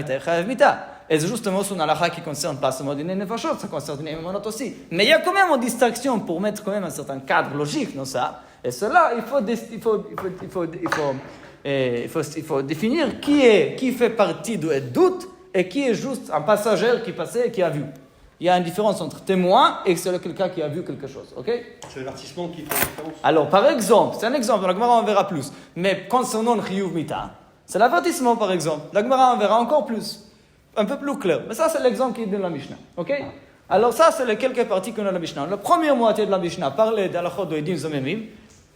mita. Et c'est justement son halakha qui concerne pas seulement Dinei Nefashot, ça concerne Dinei Nefashot aussi. Mais il y a quand même une distinction pour mettre quand même un certain cadre logique dans ça. Et cela, il faut définir qui fait partie du doute et qui est juste un passager qui passait et qui a vu. Il y a une différence entre témoin et c'est quelqu'un qui a vu quelque chose, ok? C'est l'avertissement qui fait la différence. Alors, par exemple, c'est un exemple, la Gemara en verra plus. Mais concernant le chiyuv mita, c'est l'avertissement, par exemple. La Gemara en verra encore plus, un peu plus clair. Mais ça, c'est l'exemple qui est dans la Mishnah, ok? Alors ça, c'est les quelques parties qu'on a dans la Mishnah. La première moitié de la Mishnah parlait d'alachot de edim zomemim,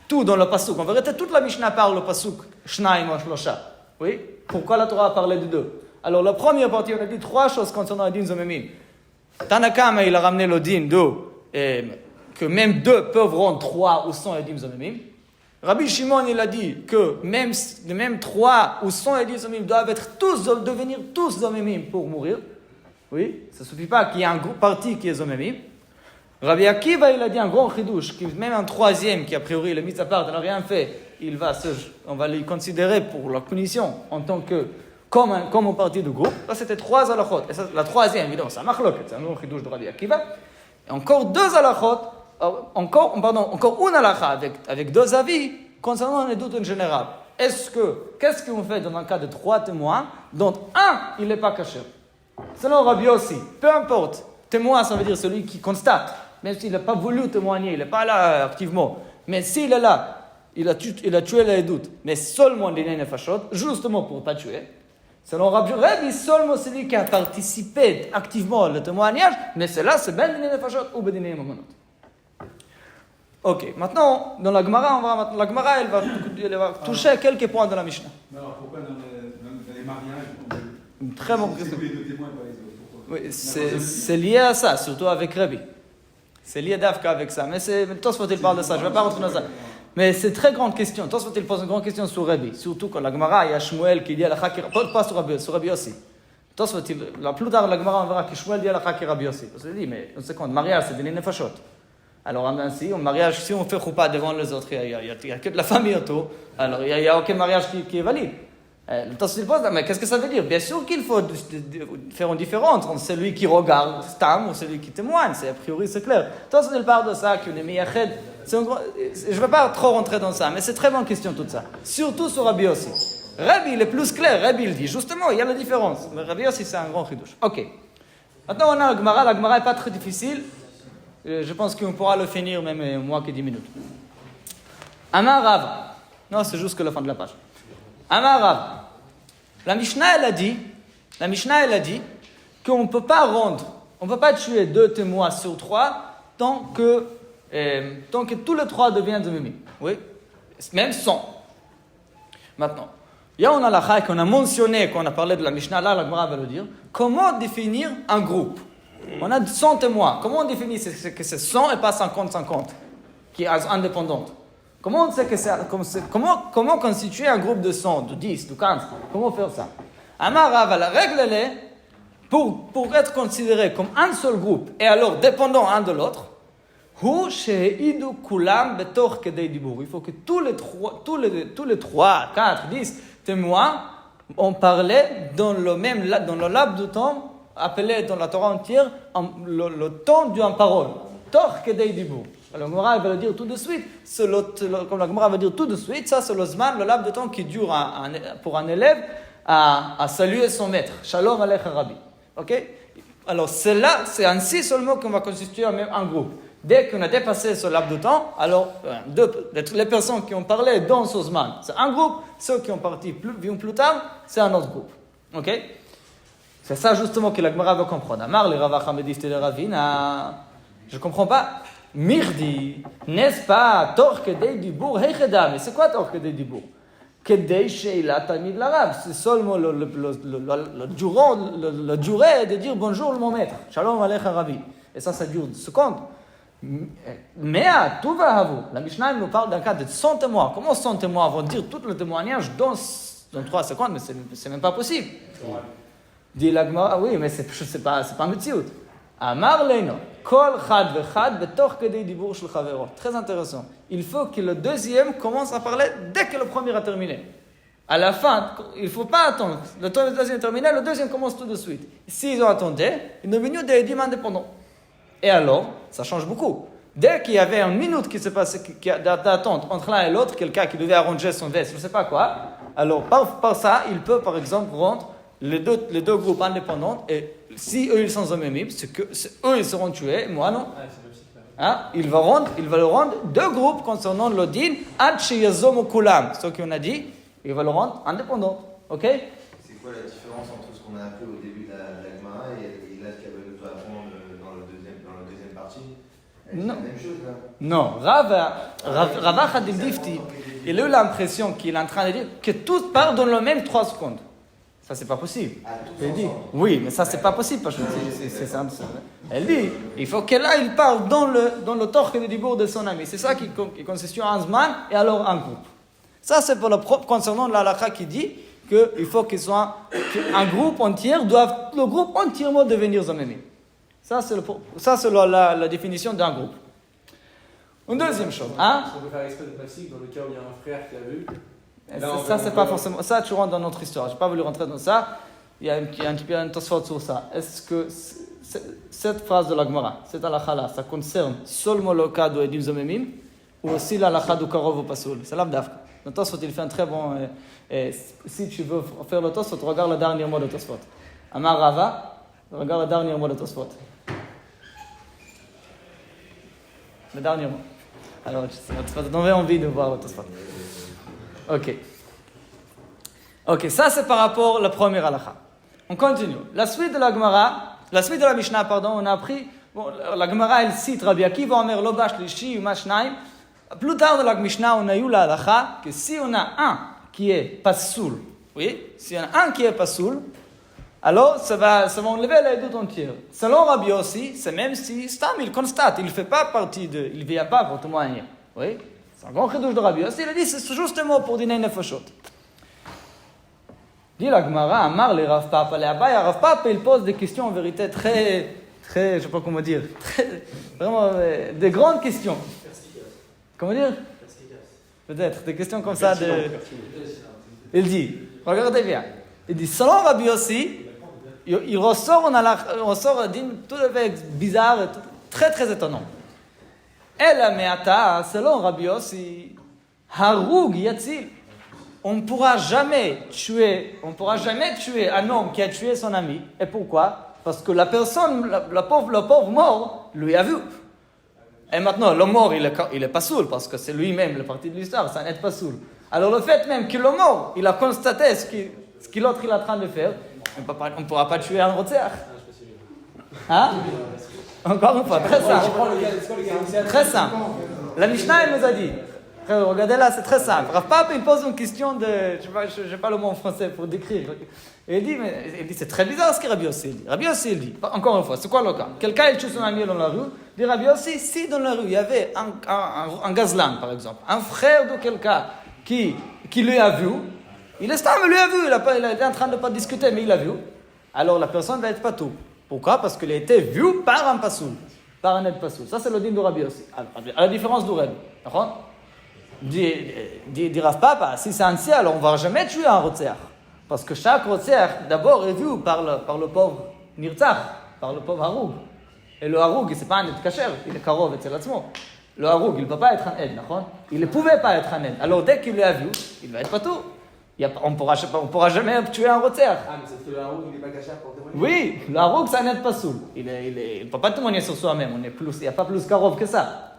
tout dans le pasuk. En vérité, toute la Mishnah parle le pasuk shnaim ou shlosha. Oui? Pourquoi la Torah a parlé de deux? Alors, la première partie, on a dit trois choses concernant edim zomemim. Tanakama, il a ramené le din que même deux peuvent rendre 3 ou 100 edim zomemim. Rabbi Shimon, il a dit que même 3 ou 100 edim zomemim doivent devenir tous zomemim pour mourir. Oui, ça ne suffit pas qu'il y ait un groupe parti qui est zomemim. Rabbi Akiva, il a dit un grand chidouche, même un troisième qui a priori il est mis à part, il n'a rien fait, on va le considérer pour la punition en tant que comme un parti du groupe. Là, c'était 3 halachot. Et ça, la troisième, évidemment, c'est un machloket, c'est un grand chidouche de Rabbi Akiva. Et encore 2 halachot, encore une halakha avec 2 avis concernant les doutes en général. Qu'est-ce qu'on fait dans un cas de 3 témoins, dont un, il n'est pas caché? Selon Rabbi Yossi, peu importe, témoin, ça veut dire celui qui constate, même s'il n'a pas voulu témoigner, il n'est pas là activement, mais s'il est là, il a tué les doutes, mais seulement les nefashot, justement pour ne pas tuer. Selon Rabbi Rebbe, seulement celui qui a participé activement au témoignage, mais cela, c'est ben les nefashot ou ben les mamonot. Ok, maintenant, dans la Gemara, elle va toucher à quelques points de la Mishnah. Mais alors, pourquoi dans les mariages, Une très bonne question. c'est les 2 témoins et pas les autres? Oui, c'est lié à ça, surtout avec Rabbi. C'est lié d'Afka avec ça. Mais Tosfot, il parle de ça, je ne vais pas rentrer dans ça. Mais c'est une très grande question. Tosfot, il pose une grande question sur Rabbi. Surtout quand la Gemara, il y a Shmuel qui dit à la Chakir, pas sur Rabbi aussi. Tosfot, plus tard, la Gemara, on verra que Shmuel dit à la Chakir Rabbi aussi. On se dit, mais une seconde, mariage, c'est des nefashot. Alors, ainsi, en mariage, si on fait choupa devant les autres, il n'y a que de la famille autour, alors il n'y a aucun mariage qui est valide. Le temps se pose, mais qu'est-ce que ça veut dire? Bien sûr qu'il faut faire une différence entre celui qui regarde Stam ou celui qui témoigne. A priori, c'est clair. Le temps il parle de ça, qu'on est miyached. Je ne vais pas trop rentrer dans ça, mais c'est très bonne question tout ça. Surtout sur Rabbi aussi. Rabbi, il est plus clair. Rabbi, il dit justement, il y a la différence. Mais Rabbi aussi, c'est un grand chidouche. Ok. Maintenant, on a la Gemara. La Gemara n'est pas très difficile. Je pense qu'on pourra le finir même moins que 10 minutes. Amar Rav. Non, c'est juste que la fin de la page. Amar Rav. La Mishnah, elle a dit qu'on ne peut pas on ne peut pas tuer 2 témoins sur 3 tant que tous les 3 deviennent zomimi. Oui, même 100. Maintenant, il y a un halakha qu'on a mentionné, quand on a parlé de la Mishnah, là, la Gemara va le dire. Comment définir un groupe? On a 100 témoins. Comment on définit que c'est 100 et pas 50-50, qui est indépendante? Comment on sait que comment constituer un groupe de 100, de 10, de 15? Comment faire ça? Amar Rav, la règle elle est, pour être considéré comme un seul groupe, et alors dépendant un de l'autre, il faut que tous les 3, 4, 10 témoins ont parlé dans le laps de temps appelé dans la Torah entière le temps d'une parole. Tor kedei dibur. Alors, la Gemara va le dire tout de suite. Comme la Gemara va dire tout de suite, ça c'est le zman, le laps de temps qui dure pour un élève à saluer son maître. Shalom alecha Rabbi. Ok? Alors, c'est ainsi seulement qu'on va constituer un groupe. Dès qu'on a dépassé ce laps de temps, alors les personnes qui ont parlé dans ce zman, c'est un groupe. Ceux qui ont parti plus tard, c'est un autre groupe. Ok? C'est ça justement que la Gemara va comprendre. Amar le Rav Hamedis de Ravina. Je ne comprends pas. Mirdi, n'est-ce pas Tor kedei dibur heicheda? Mais c'est quoi Tor kedei dibur? Kedei sheila tamid l'arabe. C'est seulement le durée de dire bonjour mon maître. Shalom alecha Rabbi. Et ça dure 2 secondes. Mais à tout va à vous. La Mishnah nous parle d'un cas de 100 témoins. Comment 100 témoins vont dire tout le témoignage dans 3 secondes? Mais c'est même pas possible. Dit la Gemara, oui, mais c'est pas Metziut. Amar leino, kol chad vechad betoch kedei dibur shel chavero. Très intéressant. Il faut que le deuxième commence à parler dès que le premier a terminé. À la fin, il ne faut pas attendre. Le deuxième terminé, le deuxième commence tout de suite. S'ils ont attendu, ils sont devenus des dîmes indépendants. Et alors, ça change beaucoup. Dès qu'il y avait 1 minute qui s'est passé d'attente entre l'un et l'autre, quelqu'un qui devait arranger son veste, je ne sais pas quoi, alors par ça, il peut par exemple rendre les deux groupes indépendants, et si eux ils sont zomimi, c'est eux ils seront tués, moi non. Il va le rendre 2 groupes concernant le din, ad sheyazomu kulam. Ce qu'on a dit, il va le rendre indépendant. Ok? C'est quoi la différence entre ce qu'on a appris au début de la Gemara et là ce qu'elle veut nous apprendre dans la deuxième partie? C'est la même chose là? Non, Rava Hadidifti, il a eu l'impression qu'il est en train de dire que tous parlent dans le même 3 secondes. Ça, c'est pas possible. Elle dit, oui, mais ça, c'est pas possible parce que c'est ça. Elle dit, il faut que là, il parle dans le torque de dibour de son ami. C'est ça qui constitue un zman et alors un groupe. Ça, c'est pour le propre concernant la halakha qui dit qu'il faut qu'un groupe entier le groupe entièrement devenir zomimi. Ça, c'est la définition d'un groupe. Une deuxième chose. Hein? On peut faire l'expert de plastique dans le cas où il y a un frère qui a vu. Ça, c'est pas forcément. Ça, tu rentres dans notre histoire. Je n'ai pas voulu rentrer dans ça. Il y a un petit peu un tosfot sur ça. Est-ce que cette phrase de la Gemara, cette halakha-là, ça concerne seulement le cas de Edim Zomemim ou aussi l'halakha du Karov au Pasoul? C'est l'Avdavka. Le Tosfot, il fait un très bon. Si tu veux faire le Tosfot, regarde le dernier mot de Tosfot. Amar Rava, regarde le dernier mot de Tosfot. Le dernier mot. Alors, ça va te donner envie de voir le Tosfot. Ok, ça c'est par rapport à la première halakha. On continue. La suite de la Mishnah, on a appris, la Gemara elle cite Rabbi Akiva, Omer Lobash Lishi, Umashnaim. Plus tard dans la Mishnah, on a eu la halakha que si on a un qui est pasoul, oui, si on a un qui est pasoul, alors ça va enlever la doute entière. Selon Rabbi aussi, c'est même si Stam il constate, il ne fait pas partie il ne vient pas pour témoigner. Oui, c'est un grand chidouche de Rabbi aussi, il a dit c'est justement pour dîner nefashot. Dit la Gemara, Amar le Rav Papa, le Abaye, Rav Papa, il pose des questions en vérité très, je sais pas comment dire, vraiment des grandes questions. Comment dire? Peut-être, des questions comme ça. Il dit, regardez bien, il dit, selon Rabbi Yossi, il ressort un dîme tout à fait bizarre, très très étonnant. Et la meata, selon Rabbi Yossi, Haroug Yatzil. On ne pourra jamais tuer un homme qui a tué son ami. Et pourquoi? Parce que la personne, le pauvre mort, lui a vu. Et maintenant, le mort, il est pas saoul, parce que c'est lui-même le parti de l'histoire, ça n'est pas saoul. Alors le fait même que le mort, il a constaté ce que l'autre il est en train de faire, on ne pourra pas tuer un rotzer. Hein? Encore une fois, très simple. Très simple. La Mishnah, elle nous a dit. Regardez là, c'est très simple. Rav Papa, il pose une question de... Je n'ai pas le mot en français pour décrire. Et il dit, c'est très bizarre ce que Rabbi Yossi dit. Rabbi Yossi, il dit, encore une fois, c'est quoi le cas? Quelqu'un, il tue son ami dans la rue. Dit Rabbi Yossi, si dans la rue, il y avait un gazlan, par exemple, un frère de quelqu'un qui lui a vu, il est stable, lui a vu, il était en train de pas discuter, mais il a vu, alors la personne va être patou. Pourquoi? Parce qu'il a été vu par un pasoul, par un aide pasoul. Ça, c'est le din de Rabbi Yossi. À la différence du Rebbe. D'accord? Dit Rav Papa, si c'est ainsi, alors on ne va jamais tuer un rotzer. Parce que chaque rotzer, d'abord, est vu par le pauvre Nirtzach, par le pauvre Haroug. Et le Haroug, ce n'est pas un aide kasher, il est karov, etc. Le Haroug, il ne peut pas être un aide, d'accord? Il ne pouvait pas être un aide. Alors dès qu'il l'a vu, il va être patou. On ne pourra jamais tuer un rotzer. Ah, mais c'est que le Haroug, il n'est pas kasher pour témoigner. Oui, le Haroug, c'est un aide pasoul. Il ne peut pas témoigner sur soi-même. Il n'y a pas plus karov que ça.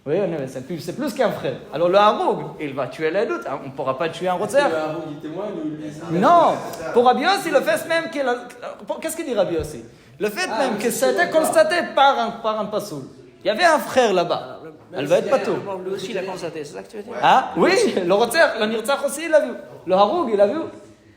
Oui, c'est plus qu'un frère. Alors le Haroug, il va tuer les doutes. On ne pourra pas tuer un rotzer. Le Haroug, il témoigne ou il... Non, pour Rabbi Yossi, le fait même qu'il... Qu'est-ce qu'il dit Rabbi Yossi? Le fait même que ça a été constaté par un pasoul. Il y avait un frère là-bas. Elle va être patou. Lui aussi, il a constaté, c'est ça que tu veux dire? Ah, oui, le rotzer, le Nirtzach aussi, il a vu. Le Haroug, il a vu.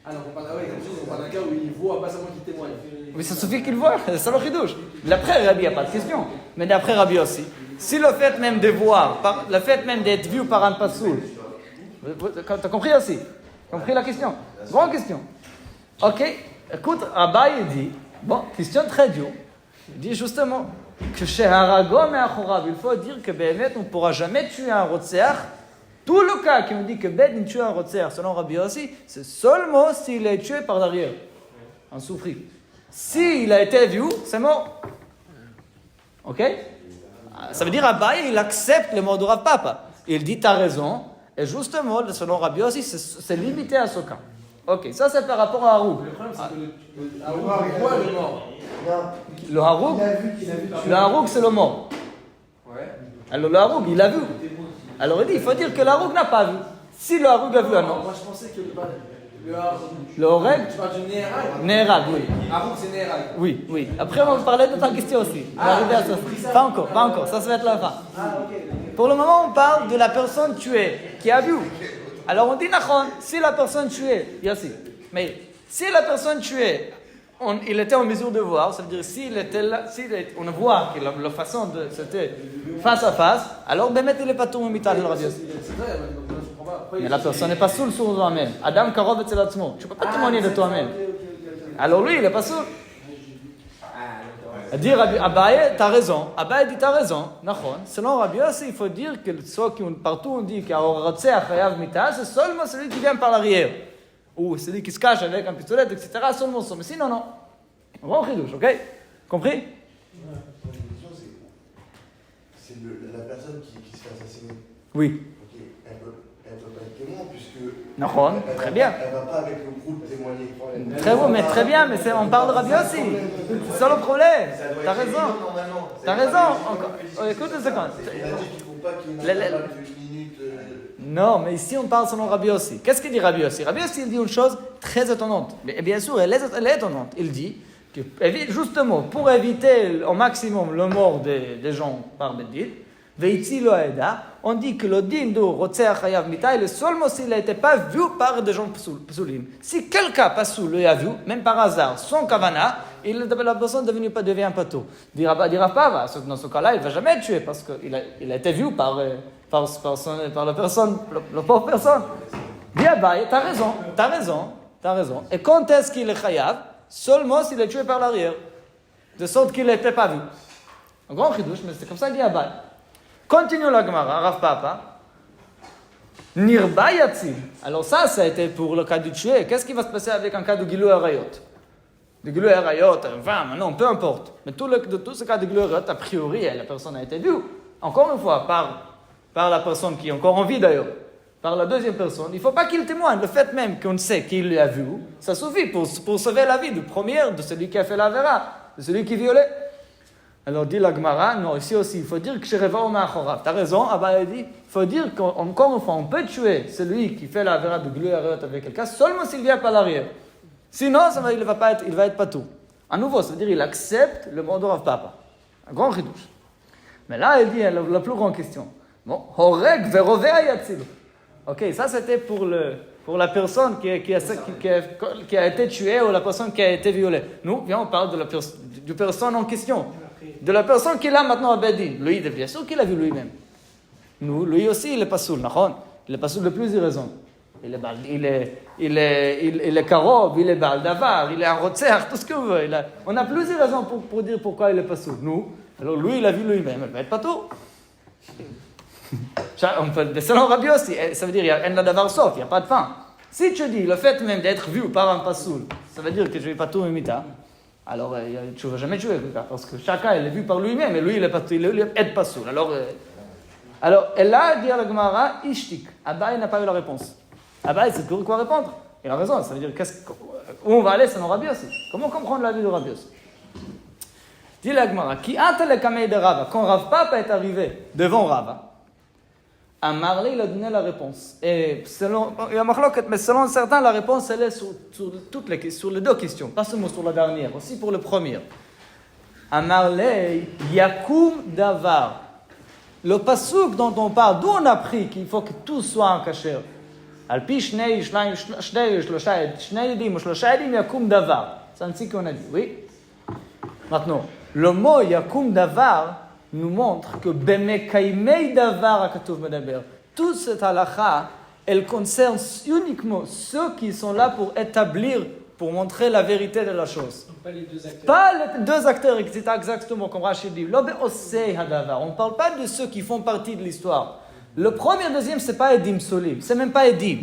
Ah non, on parle d'un cas où il voit, pas seulement qu'il témoigne. Mais ça suffit qu'il voit, c'est ça le chidouche. D'après Rabbi, il n'y a pas de question. Mais d'après Rabbi aussi, si le fait même de voir, le fait même d'être vu par un pasoul, t'as compris aussi? Compris la question? Grande question. Ok, écoute, Abaye dit, question très dure. Il dit justement que chez Haragom et Achorab, il faut dire que Béhémet, on ne pourra jamais tuer un rotzer. Tout le cas qui me dit que Béhémet tue un rotzer, selon Rabbi aussi, c'est seulement s'il est tué par derrière, en souffri. S'il a été vu, c'est mort. Ok? Ça veut dire Abaye, il accepte le mot de Rav Papa. Il dit, t'as raison. Et justement, selon Rabbi aussi, c'est limité à ce cas. Ok, ça c'est par rapport à Haroug. Le problème, c'est que le Haroug voit le mort. Le Haroug, c'est le mort. Ouais. Alors le Haroug, il a vu. Alors il dit, il faut dire que le Haroug n'a pas vu. Si le Haroug a vu, alors. Moi je pensais que le Haroug. Le Horeg? Tu parles du Néhérag? Néhérag, oui. Haroug, c'est Néhérag. Oui, oui. Après, on va parler de ta question aussi. Pas encore. Ça va être la fin. Pour le moment, on parle de la personne tuée qui a vu. Alors on dit, Nachon, si la personne tuée, Yossi, mais si la personne tuée, il était en mesure de voir, ça veut dire s'il était là, on voit que la façon de c'était face à face, alors Bémet il n'est pas tout mital de la radio. Mais la personne n'est pas saoul sur toi-même. Adam Karov et Tzelatzmo. Tu ne peux pas témoigner de toi-même. Alors lui, il n'est pas saoul. dit Rabbi Abaye, t'as raison. Abaye dit, t'as raison. Nachon. Selon Rabbi Yossi, il faut dire que partout on dit qu'Aoratseach Hayav Mita, c'est seulement celui qui vient par l'arrière. Ou celui qui se cache avec un pistolet, etc. Seulement ça. Mais sinon, non. On va en chidouche, ok? Compris? C'est la personne qui se fait assassiner. Oui. Ok, elle peut pas être témoin puisque. Nachon, très bien. Elle va pas avec le groupe témoigner. Très bon, mais très bien, mais on parle de Rabbi Yossi. C'est ça le problème. T'as raison. T'as raison. Écoute une seconde. Il a dit qu'il ne faut pas qu'il y ait une intervalle d'une minute. Non, mais ici on parle selon Rabbi Yossi. Qu'est-ce qu'il dit Rabbi Yossi? Rabbi Yossi, il dit une chose très étonnante. Mais bien sûr, elle est étonnante. Il dit que, justement, pour éviter au maximum le mort des gens par Bedin, Veitzi lo aeda, on dit que le din de Rotzeach Hayav Mita, le seulement s'il n'était pas vu par des gens psulim. Si quelqu'un pasoul l'a vu, même par hasard, sans kavana, la personne ne devient pas tout. Dira pas, dans ce cas-là, il ne va jamais tuer parce qu'il a été vu par la personne, la pauvre personne. Dis Abaye, t'as raison. Et quand est-ce qu'il est chayav? Seulement s'il est tué par l'arrière. De sorte qu'il n'était pas vu. Un grand chidouche, mais c'est comme ça qu'il dit Abaye. Continue la Gemara, Rav Papa. Nirba yatzil. Alors ça a été pour le cas du tué. Qu'est-ce qui va se passer avec un cas de Gilou Arayot? De Gilou Arayot, non, peu importe. Mais de tout ce cas de Gilou Arayot, a priori, la personne a été vue. Encore une fois, par la personne qui est encore en vie d'ailleurs. Par la deuxième personne. Il ne faut pas qu'il témoigne. Le fait même qu'on sait qu'il l'a vu, ça suffit pour sauver la vie du premier, de celui qui a fait la vera, de celui qui violait. Alors dit la Gemara, non, ici aussi, il faut dire que Shereva ou Ma'achorav. T'as raison, Abba dit, il faut dire qu'encore une fois, on peut tuer celui qui fait la vera de Gilou Arayot avec quelqu'un, seulement s'il vient par l'arrière. Sinon, il va être pas tout. À nouveau, ça veut dire qu'il accepte le mot de Rav Papa. Un grand chidouche. Mais là, il dit la plus grande question. Bon, Horeg verovea yatzil. Ok, ça c'était pour la personne qui a été tuée ou la personne qui a été violée. Nous, viens, on parle de la personne en question. De la personne qu'il a maintenant à Bedin. Lui, bien sûr qu'il a vu lui-même. Lui aussi, il est pas soul, il est pas soul de plusieurs raisons. Il est karob, il est baldavar, il est un rotzer, tout ce que vous voulez. On a plusieurs raisons pour dire pourquoi il est pas soul. Alors lui, il a vu lui-même, il va être pas tout. Selon Rabbi Yossi, ça veut dire qu'il n'y a d'avoir sauf, il n'y a pas de fin. Si tu dis le fait même d'être vu par un pasoul, ça veut dire que je ne vais pas tout imiter. Alors tu ne vas jamais tuer quelqu'un, parce que chacun il est vu par lui-même, et lui il est pasoul. Alors et là, dit à la Gemara, Ishtik. Abaye n'a pas eu la réponse. Abaye, c'est pour quoi répondre? Il a raison, ça veut dire où on va aller selon Rabbi Yossi. Comment comprendre la vie de Rabbi Yossi? Dit la Gemara, qui a le kamei de Rava, quand Rav Papa est arrivé devant Rava, Amarle, il a donné la réponse. Et il y a marloquet, mais selon certains, la réponse, elle est sur les deux questions. Pas seulement sur la dernière, aussi pour le premier. Amarle, Yakum Davar. Le pasuk dont on parle, d'où on a appris qu'il faut que tout soit en kasher. Alpi shnei yedim ou shlosha yedim Yakum Davar. C'est ainsi qu'on a dit, oui. Maintenant, le mot Yakum Davar nous montre que Bemekaimei Davar akatuv medaber. Toute cette halakha, elle concerne uniquement ceux qui sont là pour établir, pour montrer la vérité de la chose. Pas les deux acteurs. Pas les deux acteurs, exactement comme Rachid dit. On ne parle pas de ceux qui font partie de l'histoire. Le premier et le deuxième, ce n'est pas Edim Solim, ce n'est même pas Edim.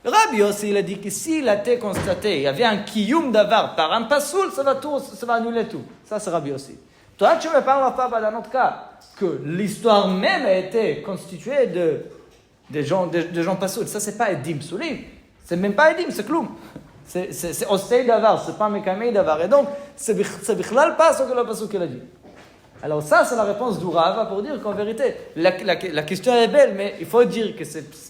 Rabbi Yossi, il a dit que s'il a été constaté, il y avait un kiyum davar par un pasoul, ça va annuler tout. Ça, c'est Rabbi Yossi. Toi, tu me parles pas d'un autre cas, que l'histoire même a été constituée de gens pasoul. Ça, c'est pas Edim Solim. C'est même pas Edim, c'est Kloum. C'est Ostei Davar, c'est pas Mekamei Davar. Et donc, c'est Bichlal pas ce que le pasoul qu'il a dit. Alors ça, c'est la réponse du Rava pour dire qu'en vérité, la question est belle, mais il faut dire que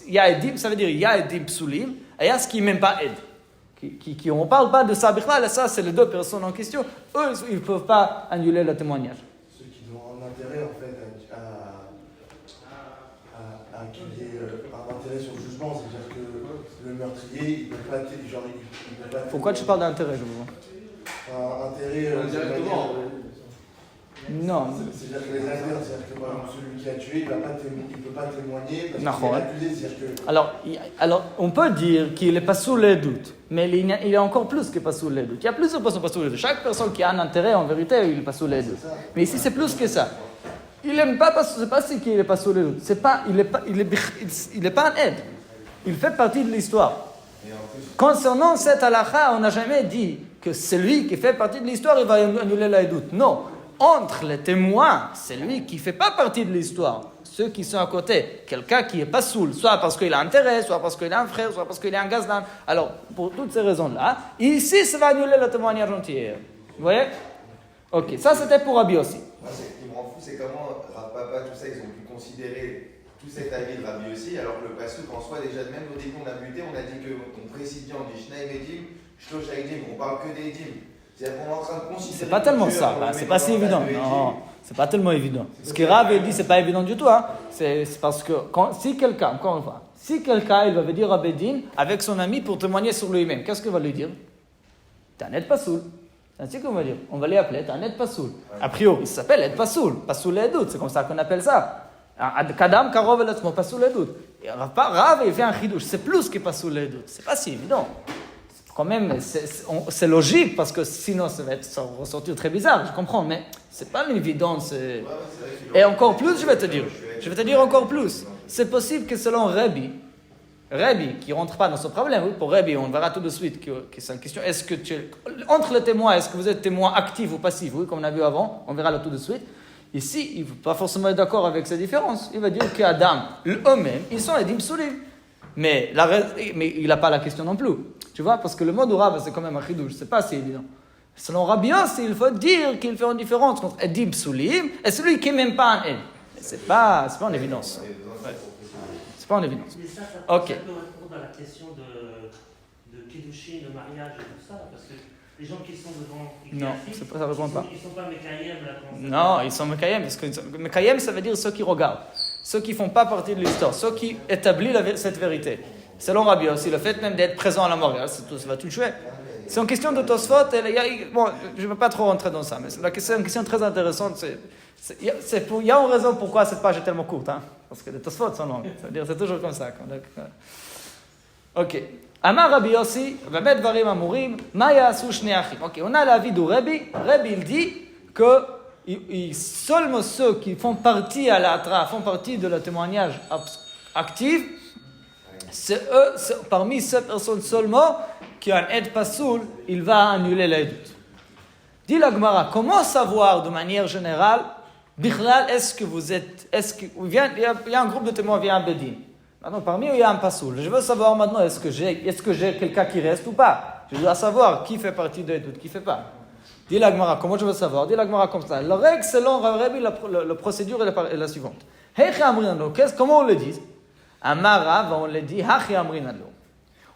il y a Edim, ça veut dire il y a Edim Psulim, et il y a ce qui n'est même pas Ed. On ne parle pas de ça, Bichlal, et ça, c'est les deux personnes en question. Eux, ils ne peuvent pas annuler le témoignage. Ceux qui ont un intérêt, en fait, à qu'il y ait un intérêt sur le jugement, c'est-à-dire que le meurtrier, il ne peut pas... Pourquoi tu parles d'intérêt, je vous vois? Intérêt... Non. C'est-à-dire que les Neder, c'est-à-dire que par exemple, celui qui a tué, il ne peut pas témoigner parce qu'il Non. est accusé. C'est-à-dire que... Alors, on peut dire qu'il n'est pas sous les doutes, mais il est encore plus que pas sous les doutes. Il y a plusieurs personnes pas sous les doutes. Chaque personne qui a un intérêt, en vérité, il n'est pas sous les doutes. Mais ici, c'est plus que ça. Il n'aime pas, c'est pas si qu'il n'est pas sous les doutes. Il n'est pas un aide. Il fait partie de l'histoire. Concernant cette halakha, on n'a jamais dit que celui qui fait partie de l'histoire, il va annuler la doute. Non. Entre les témoins, c'est lui qui ne fait pas partie de l'histoire. Ceux qui sont à côté, quelqu'un qui n'est pas saoul, soit parce qu'il a intérêt, soit parce qu'il a un frère, soit parce qu'il est un gazdan. Alors, pour toutes ces raisons-là, ici, ça va annuler le témoignage entier. Vous voyez? Ok, ça c'était pour Rabbi aussi. Moi, ce qui me rend fou, c'est comment Rav Papa, tout ça, ils ont pu considérer tout cet avis de Rabbi aussi, alors que le Passouk en soi, déjà, même au début, on a buté, on a dit qu'on précise bien, on dit Shnaim Edim, Shlosh Edim, on parle que des Edim. C'est-à-dire qu'on est en train de considérer. C'est pas tellement ça, c'est pas si évident. Non, c'est pas tellement évident. Ce que Rav dit, c'est pas évident du tout. Hein. C'est parce que si quelqu'un, encore une fois, il va venir à Bedin avec son ami pour témoigner sur lui-même, qu'est-ce qu'il va lui dire? T'es un Ed Pasoul. C'est ainsi qu'on va dire. On va l'appeler, t'es un Ed Pasoul. A priori, il s'appelle Ed Pasoul, Pasoul et doute, c'est comme ça qu'on appelle ça. Kadam, Karov et Latzmo, Pasoul et doute. Rav, il fait un chidouche, c'est plus que Pasoul et doute. C'est pas si évident. Quand même, c'est logique, parce que sinon ça va ressortir très bizarre, je comprends, mais c'est pas une évidence. Et encore plus, je vais te dire encore plus. C'est possible que selon Rabbi, qui ne rentre pas dans ce problème, oui, pour Rabbi, on verra tout de suite que c'est une question, est-ce que entre les témoins, est-ce que vous êtes témoin actif ou passif, oui, comme on a vu avant, on verra là tout de suite. Ici, il ne veut pas forcément être d'accord avec ces différences. Il va dire qu'Adam, eux-mêmes, ils sont Edim Soulim. Mais il n'a pas la question non plus. Tu vois, parce que le mot de Rav, c'est quand même un chidouche, c'est pas si évident. Selon Rabbi aussi, il faut dire qu'il fait une différence entre Edim Psulim et celui qui n'est même pas un Ed. C'est pas en évidence. Ouais. C'est pas en évidence. Mais ça Ok. peut répondre à la question de Kiddushin, de mariage et tout ça, parce que les gens qui sont devant... Non, ça répond pas. Ils ne sont pas Mekayem, là. Non, ils sont Mekayem, parce que Mekayem, ça veut dire ceux qui regardent, ceux qui ne font pas partie de l'histoire, ceux qui établissent cette vérité. Selon Rabbi aussi, le fait même d'être présent à la mariage, ça va tout tuer. C'est une question de Tosfot, bon, je ne veux pas trop rentrer dans ça, mais c'est une question très intéressante. Il y a une raison pourquoi cette page est tellement courte, hein, parce que les Tosfot sont longues, c'est-à-dire c'est toujours comme ça. Ok. Amar Rabbi aussi, Vamet Varim Amurim, Maya Asu Shnei Achim. Ok, on a l'avis de Rabbi. Rabbi, il dit que seulement ceux qui font partie à l'atra, font partie de le témoignage actif, c'est parmi ces personnes seulement qui ont un aide pasoul, il va annuler les doutes. Dit la Gemara, comment savoir de manière générale, Bichlal, il y a un groupe de témoins qui vient à Bedin. Maintenant, parmi eux, il y a un pasoul. Je veux savoir maintenant, est-ce que j'ai quelqu'un qui reste ou pas? Je dois savoir qui fait partie des doutes, qui ne fait pas. Dit la Gemara, comment je veux savoir? Dit la Gemara comme ça. La règle, selon Rabbi, la procédure est la suivante. Comment on le dit? Amarav, on le dit, Hachi Amrinalo.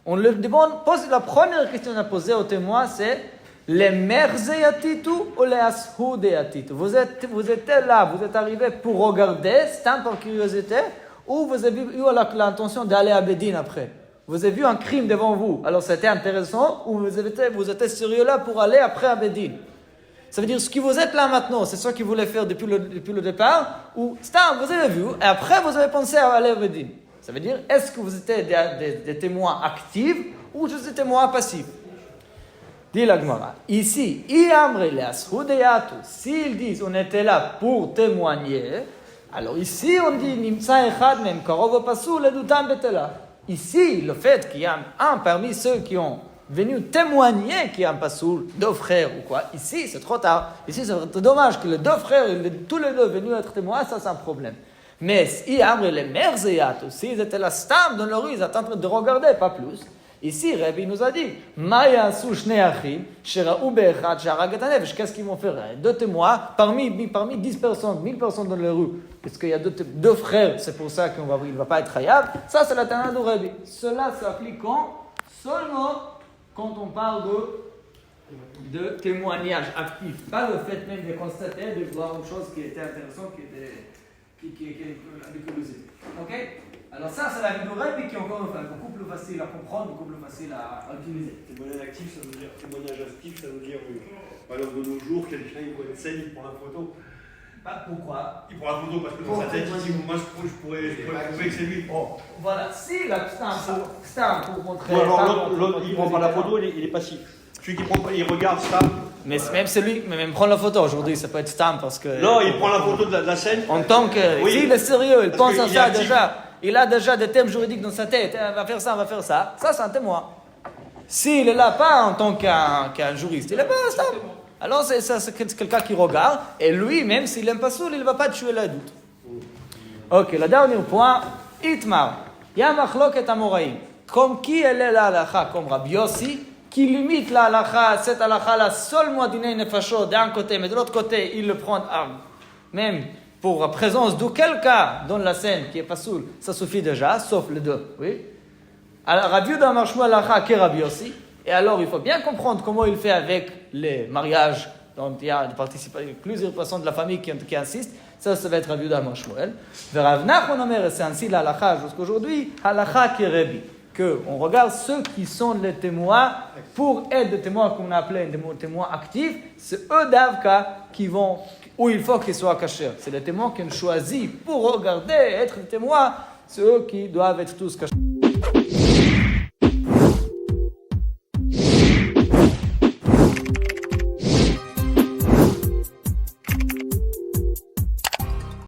On le demande, la première question qu'on a posée au témoin, c'est les merzeyatitu ou les ashudeyatitu. Vous êtes là, vous êtes arrivé pour regarder, c'est un par curiosité, ou vous avez eu l'intention d'aller à Bedin après. Vous avez vu un crime devant vous, alors c'était intéressant, ou vous étiez sérieux là pour aller après à Bedin. Ça veut dire, ce que vous êtes là maintenant, c'est ce que vous voulez faire depuis le départ, ou vous avez vu, et après vous avez pensé à aller à Bedin. Ça veut dire, est-ce que vous étiez des témoins actifs ou juste des témoins passifs? Dit la Gemara. Ici, s'ils disent on était là pour témoigner, alors ici on dit Nimsa echad mem karov pasoul edutam betela. Ici, le fait qu'il y a un parmi ceux qui ont venu témoigner qu'il y a un pasoul, deux frères ou quoi, ici c'est trop tard. Ici c'est dommage que les deux frères, tous les deux venus être témoins, ça c'est un problème. Mais si les merzeyat, s'ils étaient là, stam dans la rue, ils étaient en train de regarder, pas plus. Ici, Rabbi nous a dit, Maya su shnei achim, sheraou be'echad, sharagat hanefesh. Qu'est-ce qu'ils vont faire? Deux témoins, parmi 10 personnes, 1000 personnes dans la rue, parce qu'il y a deux frères, c'est pour ça qu'il ne va pas être hayab. Ça, c'est la tana de Rabbi. Cela s'applique seulement quand on parle de témoignage actif. Pas le fait même de constater, de voir une chose qui était intéressante, qui avec curiosité. Ok? Alors ça, c'est la vie de Rabbi qui est encore une fois beaucoup plus facile à comprendre, beaucoup plus facile à utiliser. Témoignage actif, ça veut dire par exemple de nos jours, quelqu'un il voit une scène, il prend la photo. Pourquoi? Il prend la photo parce que dans sa tête, il dit moi je pourrais prouver que c'est lui. Oh, voilà, si la stamp pour montrer. Ou alors l'autre, il prend pas la photo, il est passif. Celui qui prend pas, il regarde ça. Mais même celui, mais même prendre la photo aujourd'hui, ça peut être stamp parce que. Non, il prend la photo de la scène. En tant que. Oui. S'il est sérieux, il Parce pense à qu'il est ça actif. déjà. Il a déjà des termes juridiques dans sa tête. On va faire ça, on va faire ça. Ça, c'est un témoin. S'il est là pas en tant qu'un juriste, il est pas un stamp. Alors c'est quelqu'un qui regarde et lui, même s'il n'aime pas ça, il ne va pas tuer le doute. Ok, le dernier point, Itmar. Ya machloket amoraim. Comme qui elle est la halakha, comme Rabbi Yossi, qui limite la halakha, cette halakha-là, seulement dîner nefashot d'un côté, mais de l'autre côté, il le prend même pour la présence de quelqu'un dans la scène qui est pas soul, ça suffit déjà, sauf les deux. Oui. Alors, Rabbi Yehuda marche moins halakha que Rabbi Yossi. Et alors, il faut bien comprendre comment il fait avec les mariages, dont il y a plusieurs personnes de la famille qui insistent. Ça va être Rabbi Yehuda Amar Shmuel. Rav Nachman Omer, c'est ainsi la halakha jusqu'aujourd'hui, halakha kerebi. On regarde ceux qui sont les témoins, pour être des témoins qu'on a appelés des témoins actifs, c'est eux d'Avka qui vont, où il faut qu'ils soient cachés. C'est les témoins qu'on choisit pour regarder, être des témoins, c'est eux qui doivent être tous cachés.